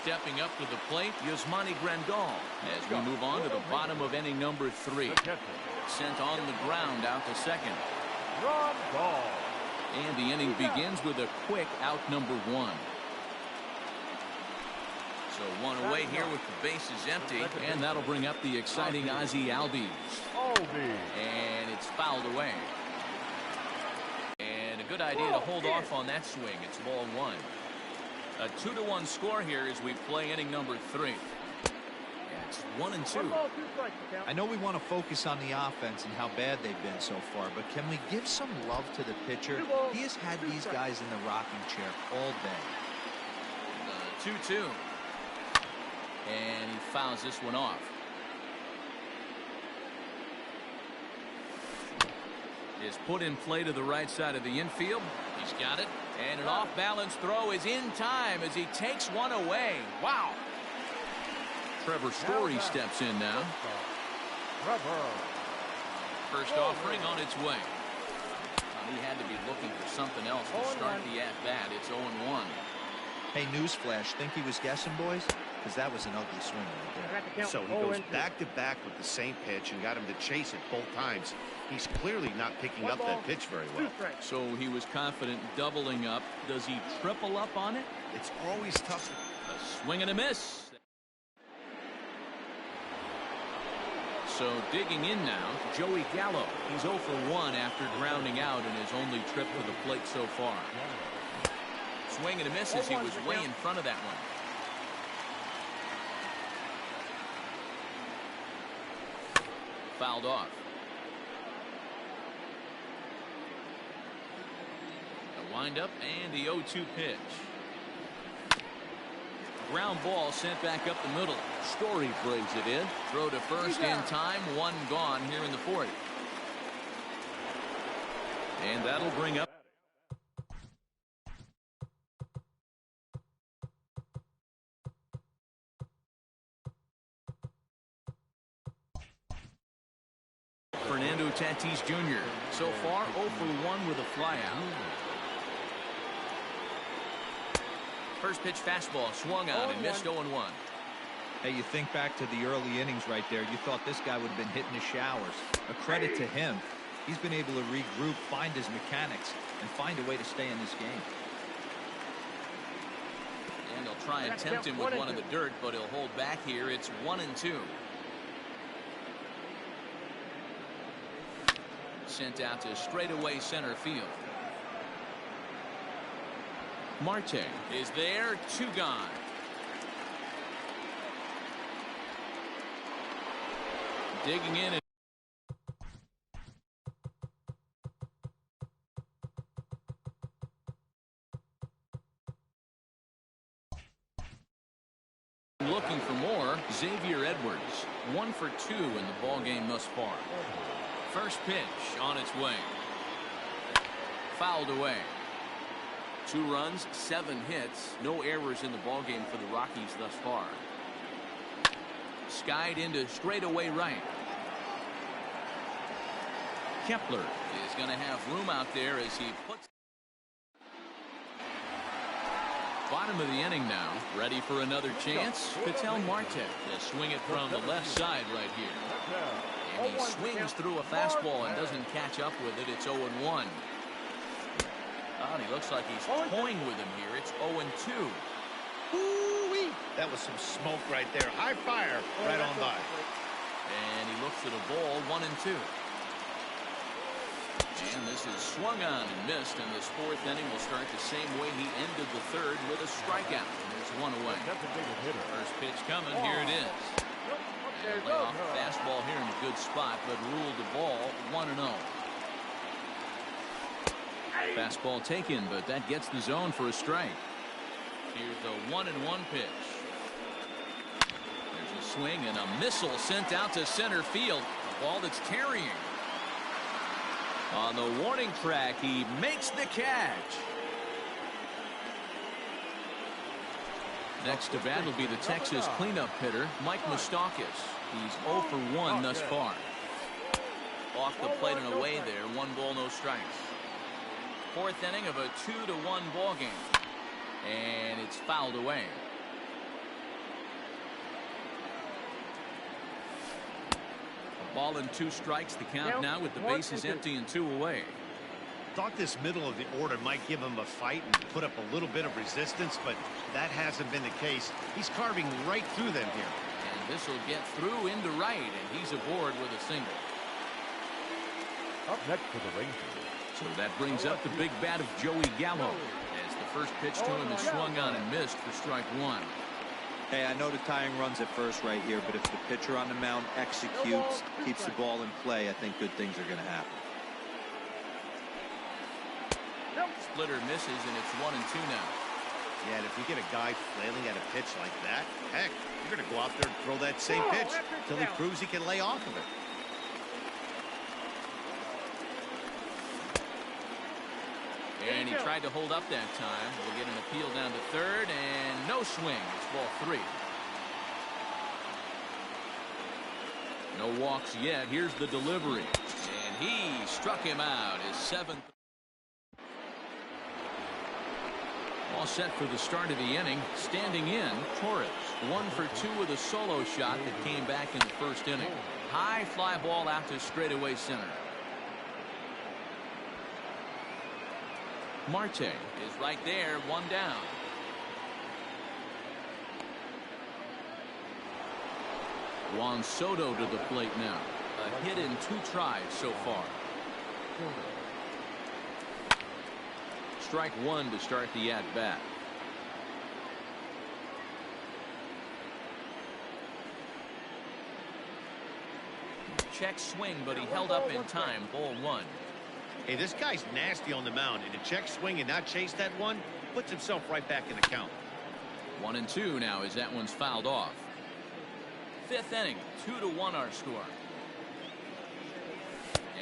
Stepping up to the plate, Yasmani Grandal as we move on to the bottom of inning number 3. Sent on the ground out to second. And the inning begins with a quick out number 1. So 1 away here with the bases empty, and that'll bring up the exciting Ozzie Albies. And it's fouled away. And a good idea to hold off on that swing. It's ball 1. A 2-1 score here as we play inning number 3. And it's 1-2. I know we want to focus on the offense and how bad they've been so far, but can we give some love to the pitcher? He has had these guys in the rocking chair all day. 2-2. And he fouls this one off. Is put in play to the right side of the infield. He's got it. And an off-balance throw is in time as he takes one away. Wow. Trevor Story steps in now. First offering on its way. He had to be looking for something else to start the at-bat. It's 0-1. Hey, newsflash, think he was guessing, boys? Because that was an ugly swing right there. So he goes back-to-back with the same pitch and got him to chase it both times. He's clearly not picking up that pitch very well. So he was confident doubling up. Does he triple up on it? It's always tough. A swing and a miss. So digging in now, Joey Gallo. He's 0 for 1 after grounding out in his only trip to the plate so far. Swing and a miss as he was way in front of that one. Fouled off. The windup and the 0-2 pitch. Ground ball sent back up the middle. Story brings it in. Throw to first in time. 1 gone here in the 4th. And that'll bring up Fernando Tatis Jr. So far 0 for 1 with a flyout. First pitch fastball swung on and missed 0-1. Hey, you think back to the early innings right there. You thought this guy would have been hitting the showers. A credit to him. He's been able to regroup, find his mechanics, and find a way to stay in this game. And they'll try and tempt him with one in the dirt, but he'll hold back here. It's 1-2. Sent out to straightaway center field. Marte is there. 2 gone. Digging in. Looking for more. Xavier Edwards. 1 for 2 in the ball game thus far. First pitch on its way. Fouled away. 2 runs, 7 hits, no errors in the ballgame for the Rockies thus far. Skied into straightaway right. Kepler is going to have room out there as he puts. Bottom of the inning now, ready for another chance. Ketel Marte will swing it from the left side right here. And he swings through a fastball and doesn't catch up with it. It's 0-1. Oh, and he looks like he's toying with him here. It's 0-2. Ooh-wee. That was some smoke right there. High fire right on by. And he looks at a ball, 1-2. And this is swung on and missed, and this fourth inning will start the same way he ended the third with a strikeout. There's one away. First pitch coming. Here it is. And lay off the fastball here in a good spot, but ruled the ball 1-0. Fastball taken, but that gets the zone for a strike. Here's the 1-1 pitch. There's a swing and a missile sent out to center field. A ball that's carrying. On the warning track, he makes the catch. Next to bat will be the Texas cleanup hitter, Mike Moustakas. He's 0 for 1 thus far. Off the plate and away there, 1 ball, no strikes. Fourth inning of a 2-1 ball game. And it's fouled away. A ball and 2 strikes, the count now with the bases empty and 2 away. Thought this middle of the order might give him a fight and put up a little bit of resistance, but that hasn't been the case. He's carving right through them here. And this will get through into right, and he's aboard with a single. Up next for the Rangers. So that brings up the big bat of Joey Gallo, as the first pitch to him is swung on and missed for strike 1. Hey, I know the tying runs at first right here, but if the pitcher on the mound executes, keeps the ball in play, I think good things are going to happen. Splitter misses, and it's 1-2 now. Yeah, and if you get a guy flailing at a pitch like that, heck, you're going to go out there and throw that same pitch until he proves he can lay off of it. And he tried to hold up that time. We'll get an appeal down to third, and no swing. It's ball 3. No walks yet. Here's the delivery. And he struck him out. His 7th. All set for the start of the inning. Standing in, Torres. 1 for 2 with a solo shot that came back in the first inning. High fly ball out to straightaway center. Marte is right there, 1 down. Juan Soto to the plate now. A hit in 2 tries so far. Strike 1 to start the at-bat. Check swing, but he held up in time. Ball 1. Hey, this guy's nasty on the mound, and a check swing and not chase that one puts himself right back in the count. 1-2 now as that one's fouled off. 5th inning, 2-1 our score.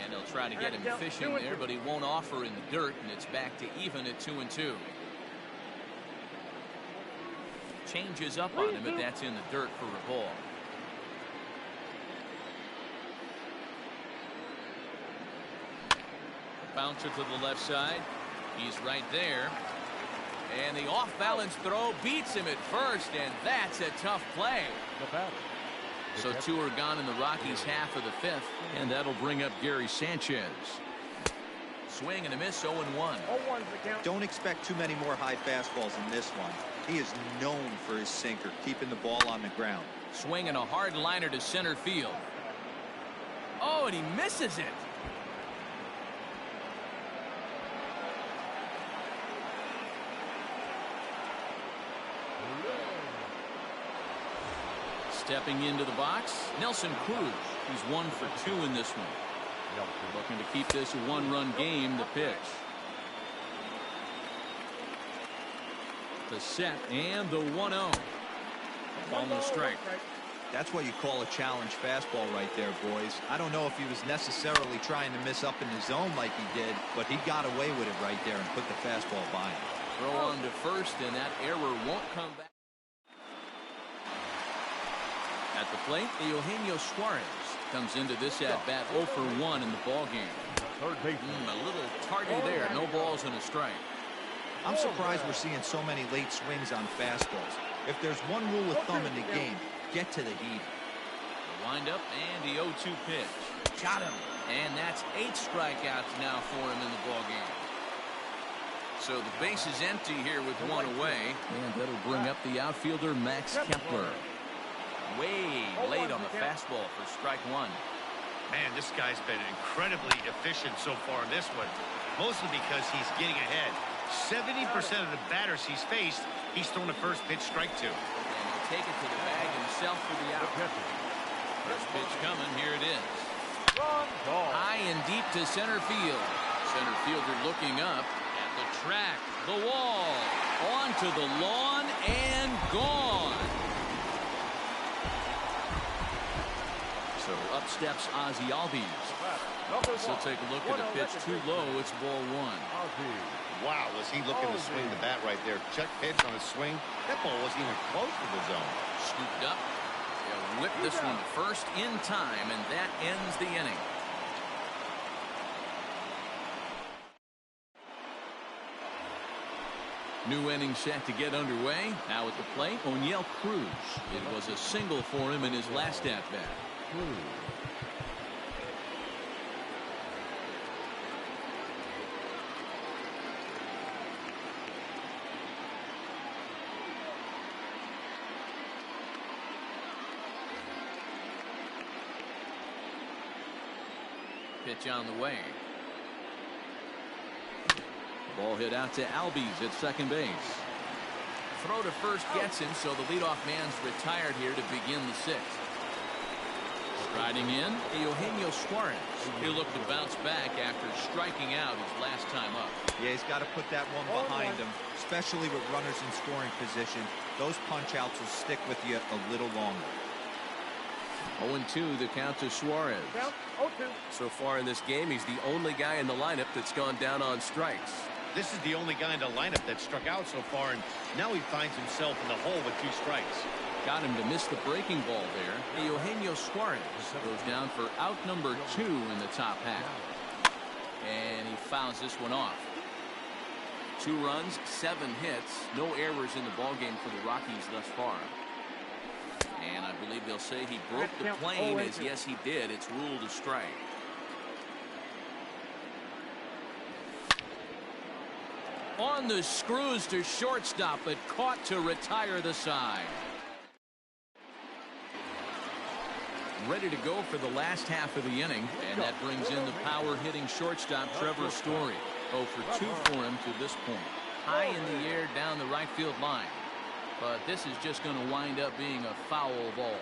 And they'll try to get him fishing there, but he won't offer in the dirt, and it's back to even at 2-2. Changes up on him, but that's in the dirt for a ball. Bouncer to the left side. He's right there. And the off-balance throw beats him at first, and that's a tough play. So 2 are gone in the Rockies' half of the 5th, and that'll bring up Gary Sanchez. Swing and a miss, 0-1. Don't expect too many more high fastballs in this one. He is known for his sinker, keeping the ball on the ground. Swing and a hard liner to center field. Oh, and he misses it. Stepping into the box, Nelson Cruz. He's 1 for 2 in this one. Looking to keep this a 1-run game. The pitch. The set and the 1-0. On the strike. That's what you call a challenge fastball right there, boys. I don't know if he was necessarily trying to miss up in the zone like he did, but he got away with it right there and put the fastball by him. Throw on to first, and that error won't come back. At the plate, Eugenio Suarez comes into this at-bat 0 for 1 in the ballgame. A little tardy there. No balls and a strike. I'm surprised we're seeing so many late swings on fastballs. If there's one rule of thumb in the game, get to the heat. The wind-up and the 0-2 pitch. Got him. And that's 8 strikeouts now for him in the ballgame. So the base is empty here with one away. And that'll bring up the outfielder, Max Kepler. Way late on the fastball for strike one. Man, this guy's been incredibly efficient so far in this one. Mostly because he's getting ahead. 70% of the batters he's faced, he's thrown a first pitch strike to. And he'll take it to the bag himself for the out. First pitch coming. Here it is. High and deep to center field. Center fielder looking up at the track, the wall, onto the lawn, and gone. So up steps Ozzie Albies. So take a look at a pitch too low. It's ball one. Wow, was he looking to swing the bat right there. Check pitch on his swing. That ball wasn't even close to the zone. Scooped up. They'll whip this one first in time, and that ends the inning. New inning set to get underway. Now at the plate, O'Neill Cruz. It was a single for him in his last at-bat. Pitch on the way. Ball hit out to Albies at second base. Throw to first gets him, so the leadoff man's retired here to begin the sixth. Striding in, Eugenio Suarez. He'll look to bounce back after striking out his last time up. Yeah, he's got to put that one behind him, especially with runners in scoring position. Those punch-outs will stick with you a little longer. 0-2 the count to Suarez. So far in this game, he's the only guy in the lineup that's gone down on strikes. This is the only guy in the lineup that struck out so far, and now he finds himself in the hole with 2 strikes. Got him to miss the breaking ball there. Eugenio Suarez goes down for out number 2 in the top half. And he fouls this one off. 2 runs, 7 hits, no errors in the ballgame for the Rockies thus far. And I believe they'll say he broke the plane, as yes he did. It's ruled a strike. On the screws to shortstop, but caught to retire the side. Ready to go for the last half of the inning, and that brings in the power-hitting shortstop Trevor Story. 0 for 2 for him to this point. High in the air down the right field line. But this is just going to wind up being a foul ball.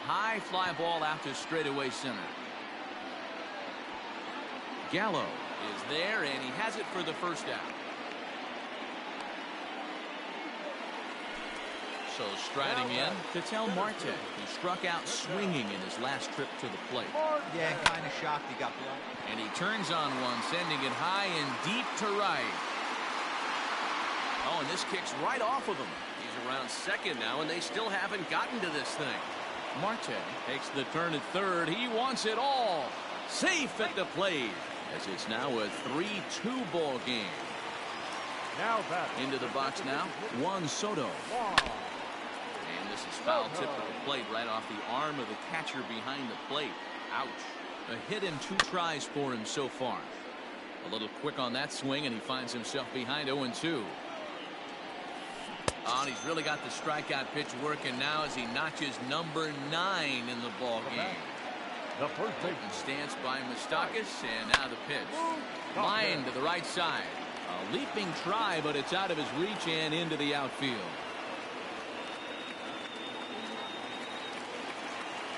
High fly ball out to straightaway center. Gallo is there, and he has it for the first out. So striding in, Ketel Marte, who struck out swinging in his last trip to the plate. Yeah, kind of shocked he got blown. And he turns on one, sending it high and deep to right. Oh, and this kicks right off of him. He's around second now, and they still haven't gotten to this thing. Marte takes the turn at third. He wants it all. Safe at the plate, as it's now a 3-2 ball game. Now back. Into the box now, Juan Soto. And this is foul tip at the plate right off the arm of the catcher behind the plate. Ouch. A hit in 2 tries for him so far. A little quick on that swing, and he finds himself behind 0-2. Oh, and he's really got the strikeout pitch working now as he notches number 9 in the ball game. The first base Stance by Moustakas, and now the pitch. Line to the right side. A leaping try, but it's out of his reach and into the outfield.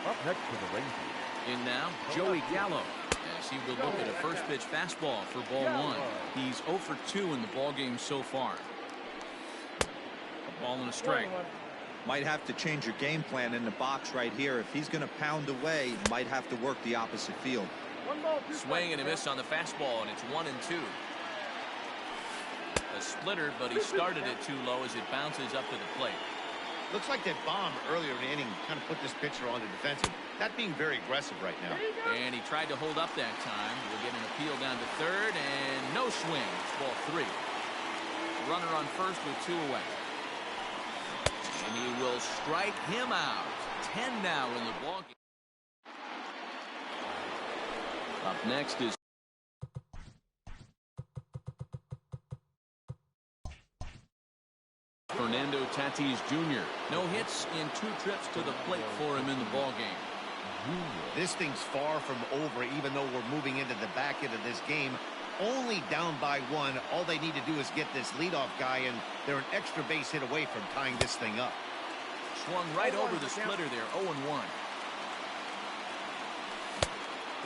up next to the Rangers. In now, Joey Gallo, as he will look at a first pitch fastball for ball 1. He's 0 for 2 in the ball game so far. A ball and a strike. Might have to change your game plan in the box right here. If he's going to pound away, might have to work the opposite field. Swing and a miss on the fastball, and it's 1-2. A splitter, but he started it too low as it bounces up to the plate. Looks like that bomb earlier in the inning kind of put this pitcher on the defensive. Not being very aggressive right now. And he tried to hold up that time. We'll get an appeal down to third, and no swing. It's ball 3. Runner on first with 2 away. And he will strike him out. 10 now in the ball game. Up next is Fernando Tatis Jr. No hits in 2 trips to the plate for him in the ball game. This thing's far from over, even though we're moving into the back end of this game. Only down by 1. All they need to do is get this leadoff guy, and they're an extra base hit away from tying this thing up. Swung right over the splitter there, 0-1.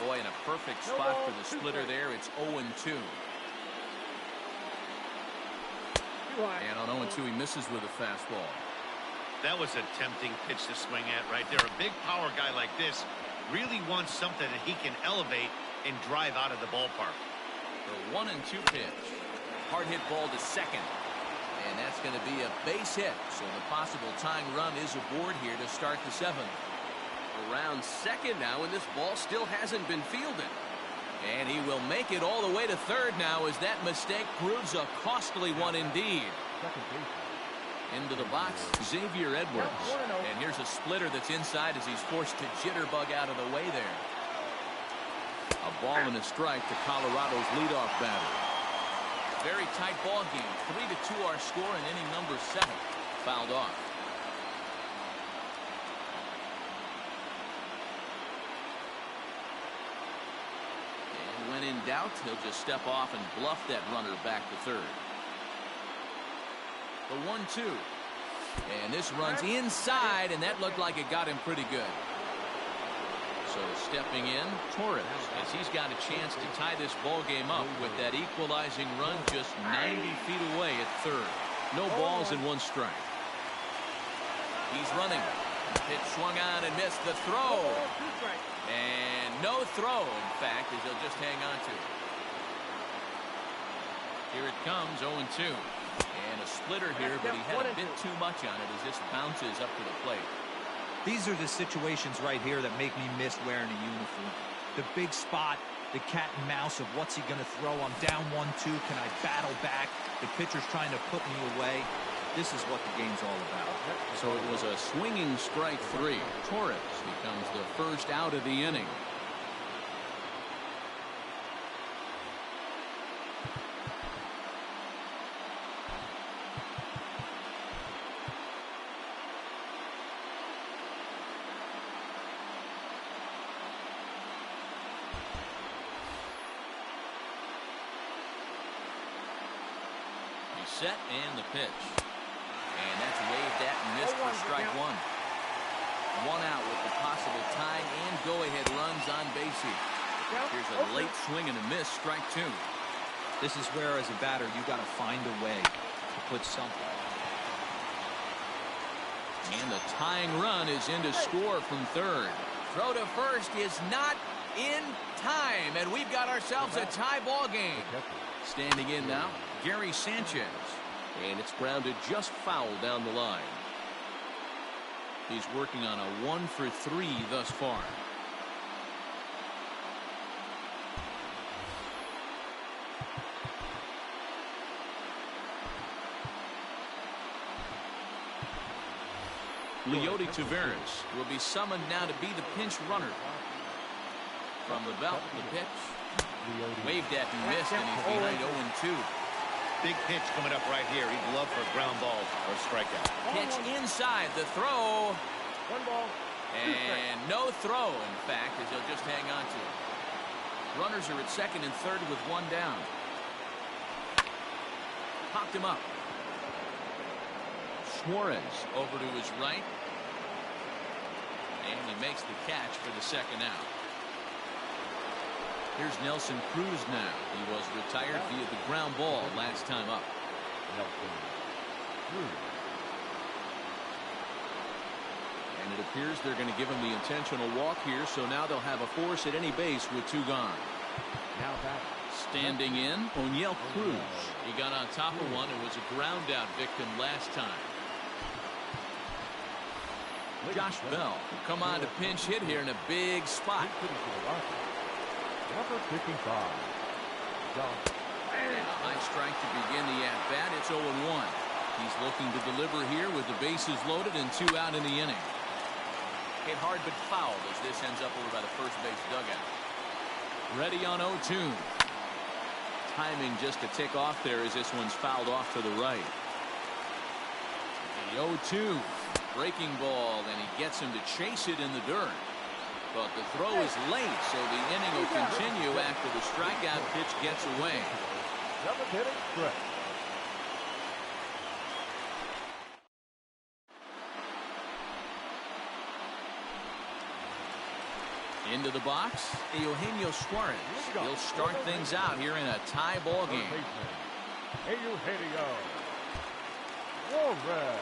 Boy, in a perfect spot for the splitter there. It's 0-2. And on 0-2, he misses with a fastball. That was a tempting pitch to swing at right there. A big power guy like this really wants something that he can elevate and drive out of the ballpark. The 1-2 pitch. Hard hit ball to second. And that's going to be a base hit. So the possible tying run is aboard here to start the 7th. Around second now, and this ball still hasn't been fielded. And he will make it all the way to third now, as that mistake proves a costly one indeed. Into the box, Xavier Edwards. And here's a splitter that's inside as he's forced to jitterbug out of the way there. A ball and a strike to Colorado's leadoff batter. Very tight ball game. 3-2 our score in inning number 7. Fouled off. And when in doubt, he'll just step off and bluff that runner back to third. The 1-2. And this runs inside, and that looked like it got him pretty good. So stepping in, Torres, as he's got a chance to tie this ball game up with that equalizing run just 90 feet away at third. No balls and 1 strike. He's running. Pitch swung on and missed the throw. And no throw, in fact, as he'll just hang on to it. Here it comes, 0-2. And a splitter here, but he had a bit too much on it as this bounces up to the plate. These are the situations right here that make me miss wearing a uniform. The big spot, the cat and mouse of what's he going to throw. I'm down 1-2. Can I battle back? The pitcher's trying to put me away. This is what the game's all about. So it was a swinging strike 3. Torres becomes the first out of the inning. Set and the pitch. And that's waved at and missed for strike 1. 1 out with the possible tying and go-ahead runs on base here. Here's a late swing and a miss, strike 2. This is where, as a batter, you got to find a way to put something. And the tying run is in to score from third. Throw to first is not in time, and we've got ourselves a tie ball game. Standing in now, Gary Sanchez. And it's grounded just foul down the line. He's working on a 1 for 3 thus far. Leody Taveras will be summoned now to be the pinch runner. From the belt, the pitch. Waved at and missed, and he's behind 0-2. Big pitch coming up right here. He'd love for a ground ball or strikeout. Pitch inside the throw. 1 ball. And no throw, in fact, as he'll just hang on to it. Runners are at second and third with 1 down. Popped him up. Suarez over to his right. And he makes the catch for the second out. Here's Nelson Cruz now. He was retired via the ground ball last time up. And it appears they're going to give him the intentional walk here, so now they'll have a force at any base with 2 gone. Now back. Standing in, O'Neill Cruz. He got on top of one and was a ground out victim last time. Josh Bell will come on to pinch hit here in a big spot. Number 55. And a high strike to begin the at-bat. It's 0-1. He's looking to deliver here with the bases loaded and 2 out in the inning. Hit hard but fouled as this ends up over by the first base dugout. Ready on 0-2. Timing just to tick off there as this one's fouled off to the right. The 0-2. Breaking ball, and he gets him to chase it in the dirt. But the throw is late, so the inning will continue after the strikeout pitch gets away. Seventh inning stretch. Into the box, Eugenio Suarez. He'll start things out here in a tie ball game. Eugenio Suarez.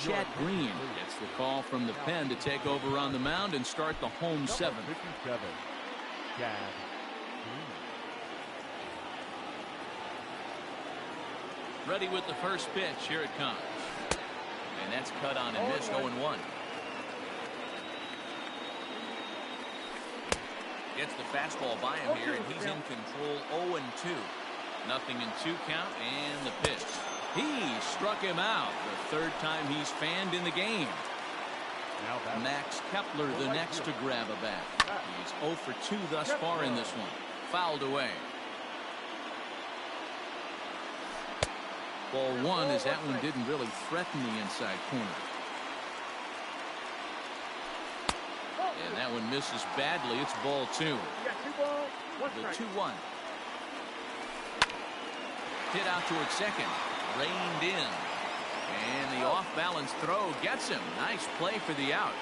Chet Green gets the call from the pen to take over on the mound and start the home seventh. 57, Chad Green. Ready with the first pitch. Here it comes. And that's cut on and missed. 0-1. Gets the fastball by him here, and he's in control. 0-2. Nothing in 2 count, and the pitch. He struck him out. The third time he's fanned in the game. Max Kepler, the next to grab a bat. He's 0 for 2 thus far in this one. Fouled away. Ball 1 as that one didn't really threaten the inside corner. And that one misses badly. It's ball 2. The 2-1. Hit out towards second. Reined in. And the off-balance throw gets him. Nice play for the out.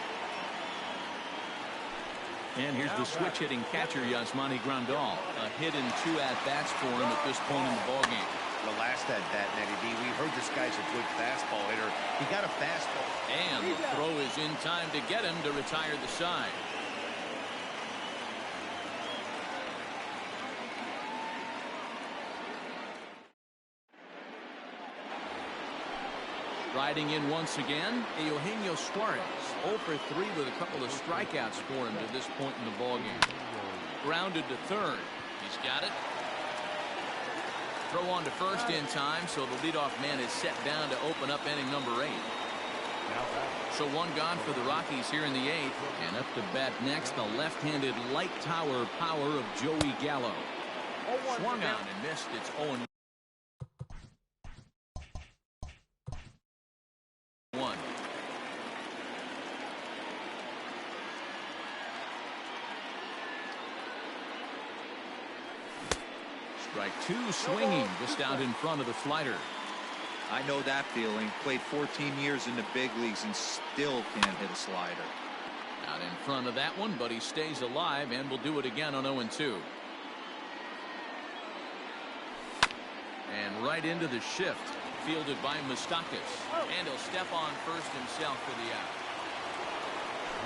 And here's the switch-hitting catcher, Yasmani Grandal. A hit in 2 at-bats for him at this point in the ballgame. The last at-bat, Natty D, we heard this guy's a good fastball hitter. He got a fastball. And the throw is in time to get him to retire the side. Riding in once again, Eugenio Suarez. 0 for 3 with a couple of strikeouts for him to this point in the ballgame. Grounded to third. He's got it. Throw on to first in time, so the leadoff man is set down to open up inning number 8. So 1 gone for the Rockies here in the 8th. And up to bat next, the left-handed light tower power of Joey Gallo. Swung on and missed. It's 0-1. Strike 2 swinging just out in front of the slider. I know that feeling. Played 14 years in the big leagues and still can't hit a slider. Out in front of that one, but he stays alive and will do it again on 0-2. And right into the shift, fielded by Moustakas. And he'll step on first himself for the out.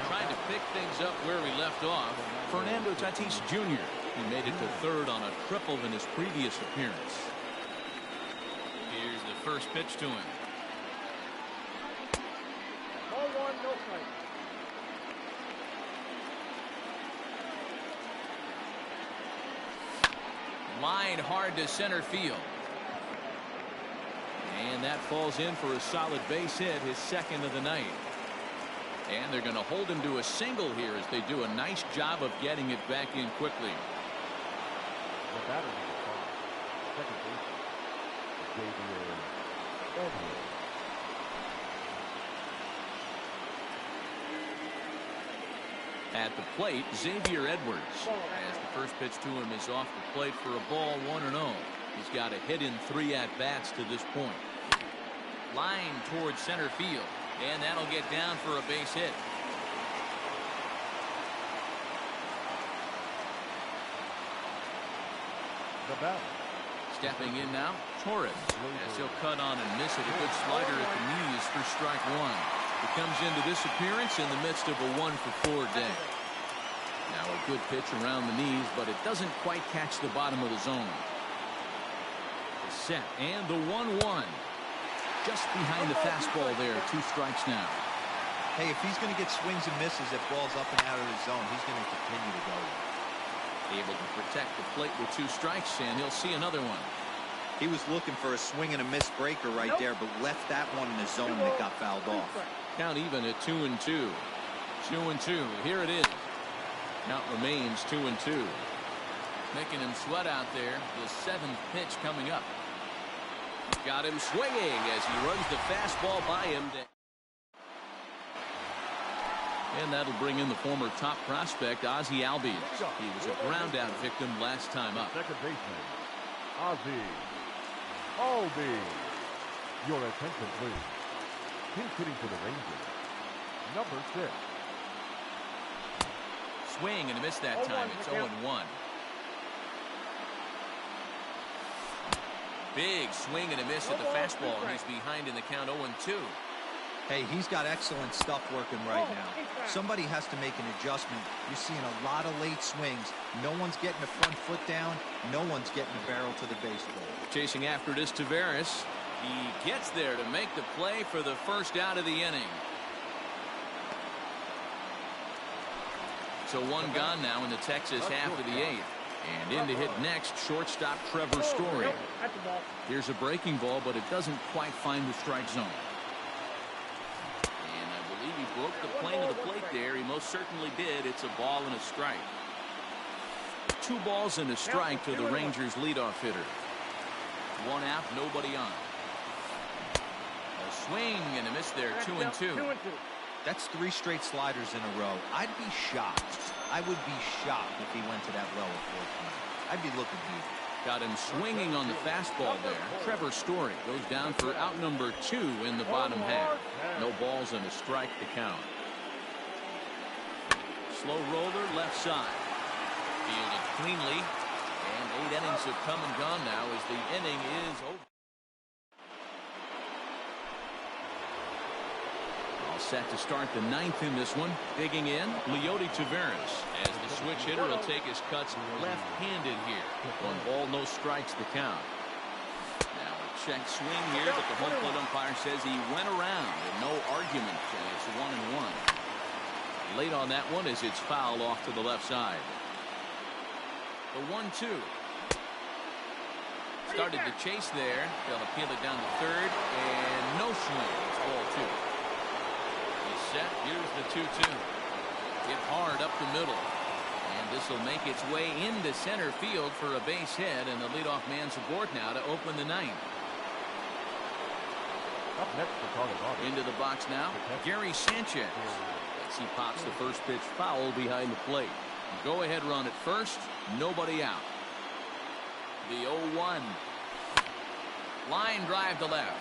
Trying to pick things up where we left off, Fernando Tatis Jr. He made it to third on a triple in his previous appearance. Here's the first pitch to him. Ball 1, no strike. Line hard to center field. And that falls in for a solid base hit, his second of the night. And they're going to hold him to a single here as they do a nice job of getting it back in quickly. The batter number 5, second baseman, Xavier Edwards. At the plate, Xavier Edwards. As the first pitch to him is off the plate for a ball 1-0. He's got a hit in 3 at-bats to this point. Line towards center field. And that'll get down for a base hit. The batter. Stepping in now, Torres. As he'll cut on and miss it. A good slider at the knees for strike 1. He comes into this appearance in the midst of a 1-for-4 day. Now a good pitch around the knees, but it doesn't quite catch the bottom of the zone. The set and the 1-1. Just behind the fastball there. 2 strikes now. Hey, if he's going to get swings and misses at balls up and out of the zone, he's going to continue to go. Able to protect the plate with 2 strikes, and he'll see another one. He was looking for a swing and a miss breaker right there, but left that one in the zone that got fouled off. Count even at 2-2. 2-2. Here it is. Count remains 2-2. Making him sweat out there. The 7th pitch coming up. Got him swinging as he runs the fastball by him. And that'll bring in the former top prospect, Ozzie Albies. He was a ground-out victim last time up. Second baseman, Ozzie Albies. Your attention, please. He's hitting for the Rangers. Number 6. Swing and a miss that time. It's 0-1. Big swing and a miss at the fastball. He's behind in the count 0-2. Hey, he's got excellent stuff working right now. Somebody has to make an adjustment. You're seeing a lot of late swings. No one's getting the front foot down. No one's getting the barrel to the baseball. Chasing after this, Taveras. He gets there to make the play for the first out of the inning. So one gone now in the Texas half of the eighth. And in to hit next, shortstop Trevor Story. Here's a breaking ball, but it doesn't quite find the strike zone. And I believe he broke the plane of the plate there. He most certainly did. It's a ball and a strike. 2 balls and a strike to the Rangers leadoff hitter. 1 out, nobody on. A swing and a miss there, 2-2. That's 3 straight sliders in a row. I'd be shocked. I would be shocked if he went to that well at 4 I'd be looking deep. Got him swinging on the fastball there. Trevor Story goes down for out number 2 in the bottom half. No balls and a strike to count. Slow roller left side. Fielded cleanly. And 8 innings have come and gone now as the inning is over. Set to start the 9th in this one. Digging in, Leody Taveras. As the switch hitter will take his cuts left-handed here. 1 ball, no strikes to count. Now a check swing here, but the home plate umpire says he went around and no argument. And it's 1-1. Late on that one as it's fouled off to the left side. The 1-2. Started to chase there. They'll appeal it down to third and no swing. It's ball 2. Set. Here's the 2-2. Hit hard up the middle. And this will make its way into center field for a base hit, and the leadoff man's aboard now to open the 9th. Up next for Colorado. Into the box now, Gary Sanchez. As he pops the first pitch foul behind the plate. Go ahead run at first. Nobody out. The 0-1. Line drive to left.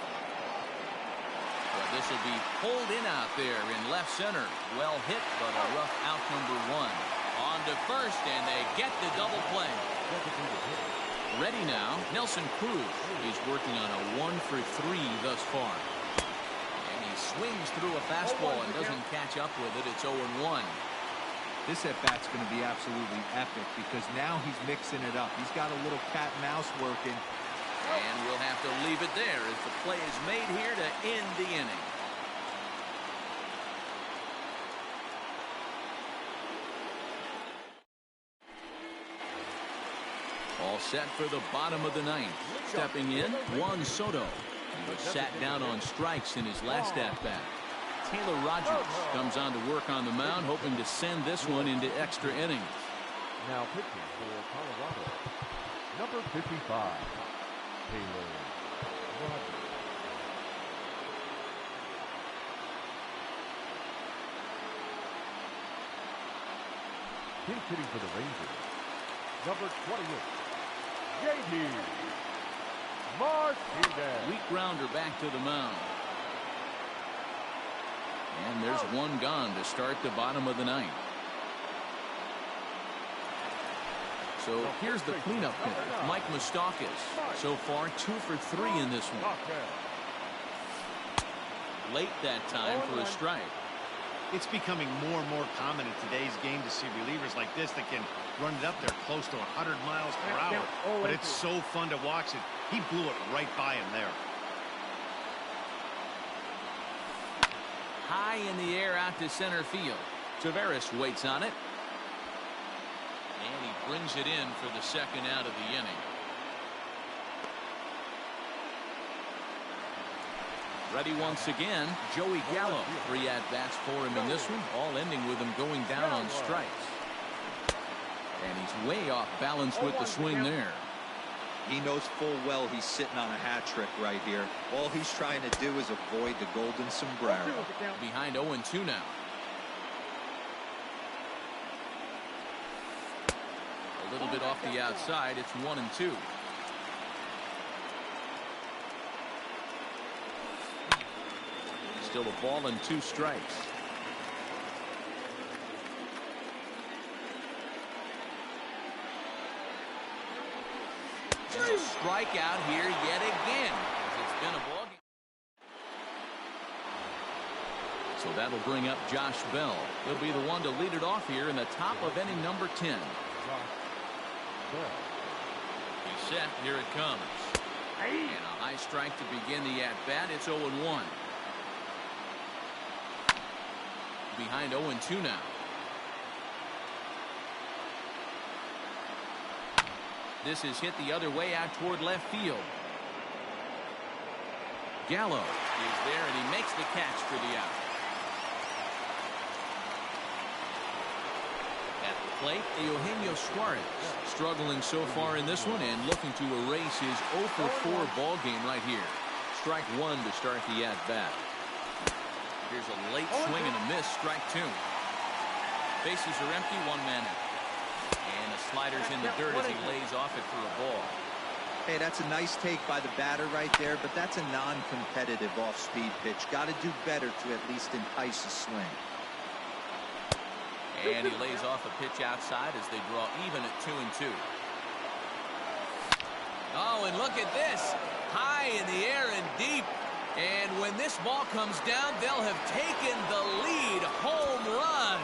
This will be pulled in out there in left center. Well hit, but a rough out number 1. On to first, and they get the double play. Ready now, Nelson Cruz. He's working on a 1-for-3 thus far. And he swings through a fastball and doesn't catch up with it. It's 0-1. This at-bat's going to be absolutely epic because now he's mixing it up. He's got a little cat and mouse working. And we'll have to leave it there as the play is made here to end the inning. All set for the bottom of the 9th. Stepping in, Juan Soto. He was sat down on strikes in his last at-bat. Taylor Rogers comes on to work on the mound, hoping to send this one into extra innings. Now pitching for Colorado, number 55. Taylor Rogers. Pinch hitting for the Rangers, number 28, J.D. Martinez. Weak grounder back to the mound. And there's 1 gone to start the bottom of the 9th. So here's the cleanup hitter, Mike Moustakas. So far, 2 for 3 in this one. Late that time for a strike. It's becoming more and more common in today's game to see relievers like this that can run it up there close to 100 miles per hour. But it's so fun to watch it. He blew it right by him there. High in the air out to center field. Taveras waits on it. And he brings it in for the second out of the inning. Ready once again, Joey Gallo. 3 at-bats for him in this one, all ending with him going down on strikes. And he's way off balance with the swing there. He knows full well he's sitting on a hat trick right here. All he's trying to do is avoid the golden sombrero. Behind 0-2 now. A little bit off the outside. It's 1-2. Still a ball and 2 strikes. And a strikeout here yet again. It's been a ball game. So that'll bring up Josh Bell. He'll be the one to lead it off here in the top of inning number 10. He's set. Here it comes. And a high strike to begin the at-bat. It's 0-1. Behind 0-2 now. This is hit the other way out toward left field. Gallo is there, and he makes the catch for the out. At the plate, Eugenio Suarez struggling so far in this one and looking to erase his 0-4 ball game right here. Strike one to start the at-bat. Here's a late swing and a miss, strike two. Bases are empty, one man out. And the slider's in the dirt as he lays off it for a ball. Hey, that's a nice take by the batter right there, but that's a non-competitive off-speed pitch. Got to do better to at least entice a swing. And he lays off a pitch outside as they draw even at 2-2. Oh, and look at this. High in the air and deep. And when this ball comes down, they'll have taken the lead. Home run.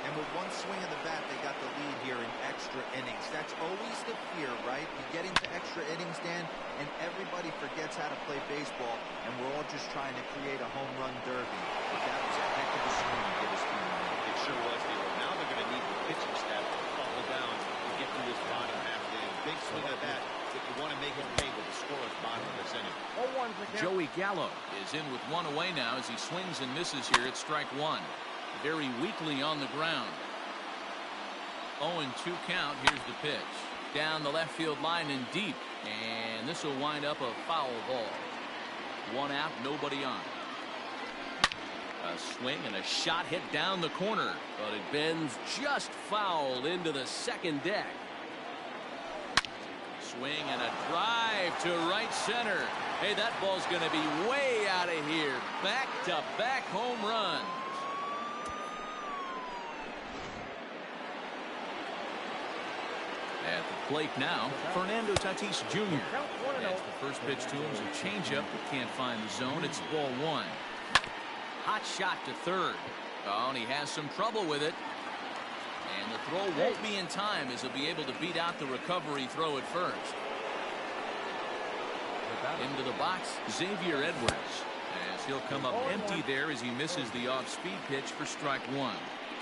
And with one swing of the bat, they got the lead here in extra innings. That's always the fear, right? You get into extra innings, Dan, and everybody forgets how to play baseball, and we're all just trying to create a home run derby. But that was a heck of a swing to get his team on. It sure was, Leo. Now they're going to need the pitching staff to buckle down to get through this bottom half of the inning. Big swing of the bat if you want to make it pay with the scoreless bottom of this inning. Joey Gallo is in with one away now as he swings and misses here at strike one. Very weakly on the ground. 0-2 count. Here's the pitch. Down the left field line and deep. And this will wind up a foul ball. One out, nobody on. A swing and a shot hit down the corner. But it bends just foul into the second deck. Swing and a drive to right center. Hey, that ball's going to be way out of here. Back-to-back home runs. At the plate now, Fernando Tatis Jr. That's the first pitch to him is a changeup that can't find the zone. It's ball one. Hot shot to third. Oh, and he has some trouble with it. And the throw won't be in time as he'll be able to beat out the recovery throw at first. Into the box, Xavier Edwards. As he'll come up empty there as he misses the off-speed pitch for strike one.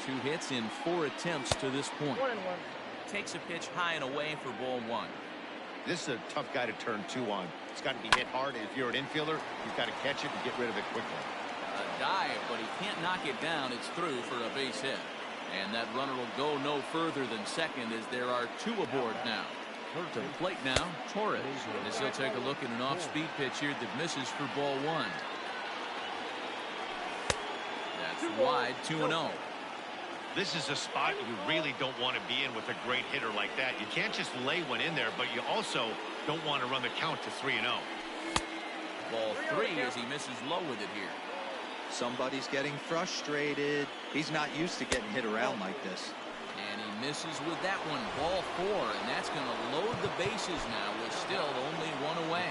2 hits in 4 attempts to this point. Takes a pitch high and away for ball one. This is a tough guy to turn two on. It's got to be hit hard, and if you're an infielder, you've got to catch it and get rid of it quickly. A dive, but he can't knock it down. It's through for a base hit. And that runner will go no further than second as there are 2 aboard now. To the plate now, Torres. As he'll take a look at an off-speed pitch here that misses for ball one. That's wide, 2-0. This is a spot you really don't want to be in with a great hitter like that. You can't just lay one in there, but you also don't want to run the count to 3-0. Ball 3 as he misses low with it here. Somebody's getting frustrated. He's not used to getting hit around like this. And he misses with that one. Ball 4, and that's going to load the bases now with still only 1 away.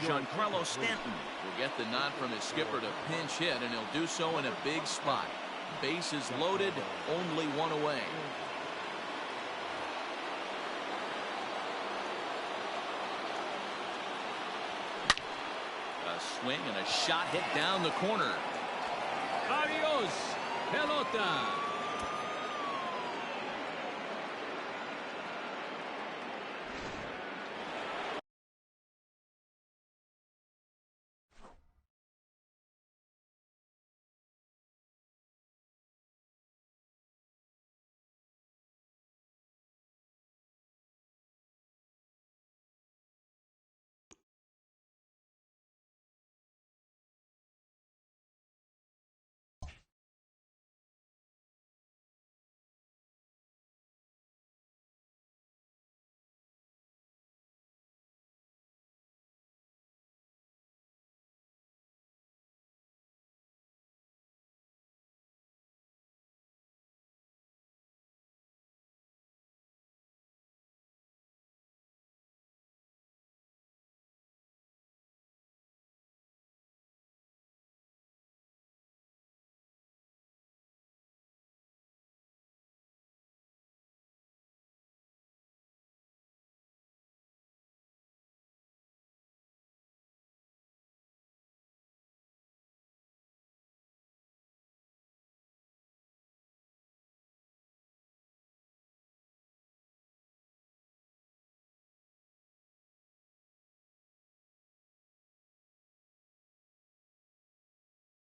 Giancarlo Stanton will get the nod from his skipper to pinch hit, and he'll do so in a big spot. Bases loaded, only 1 away. A swing and a shot hit down the corner. Adios, pelota.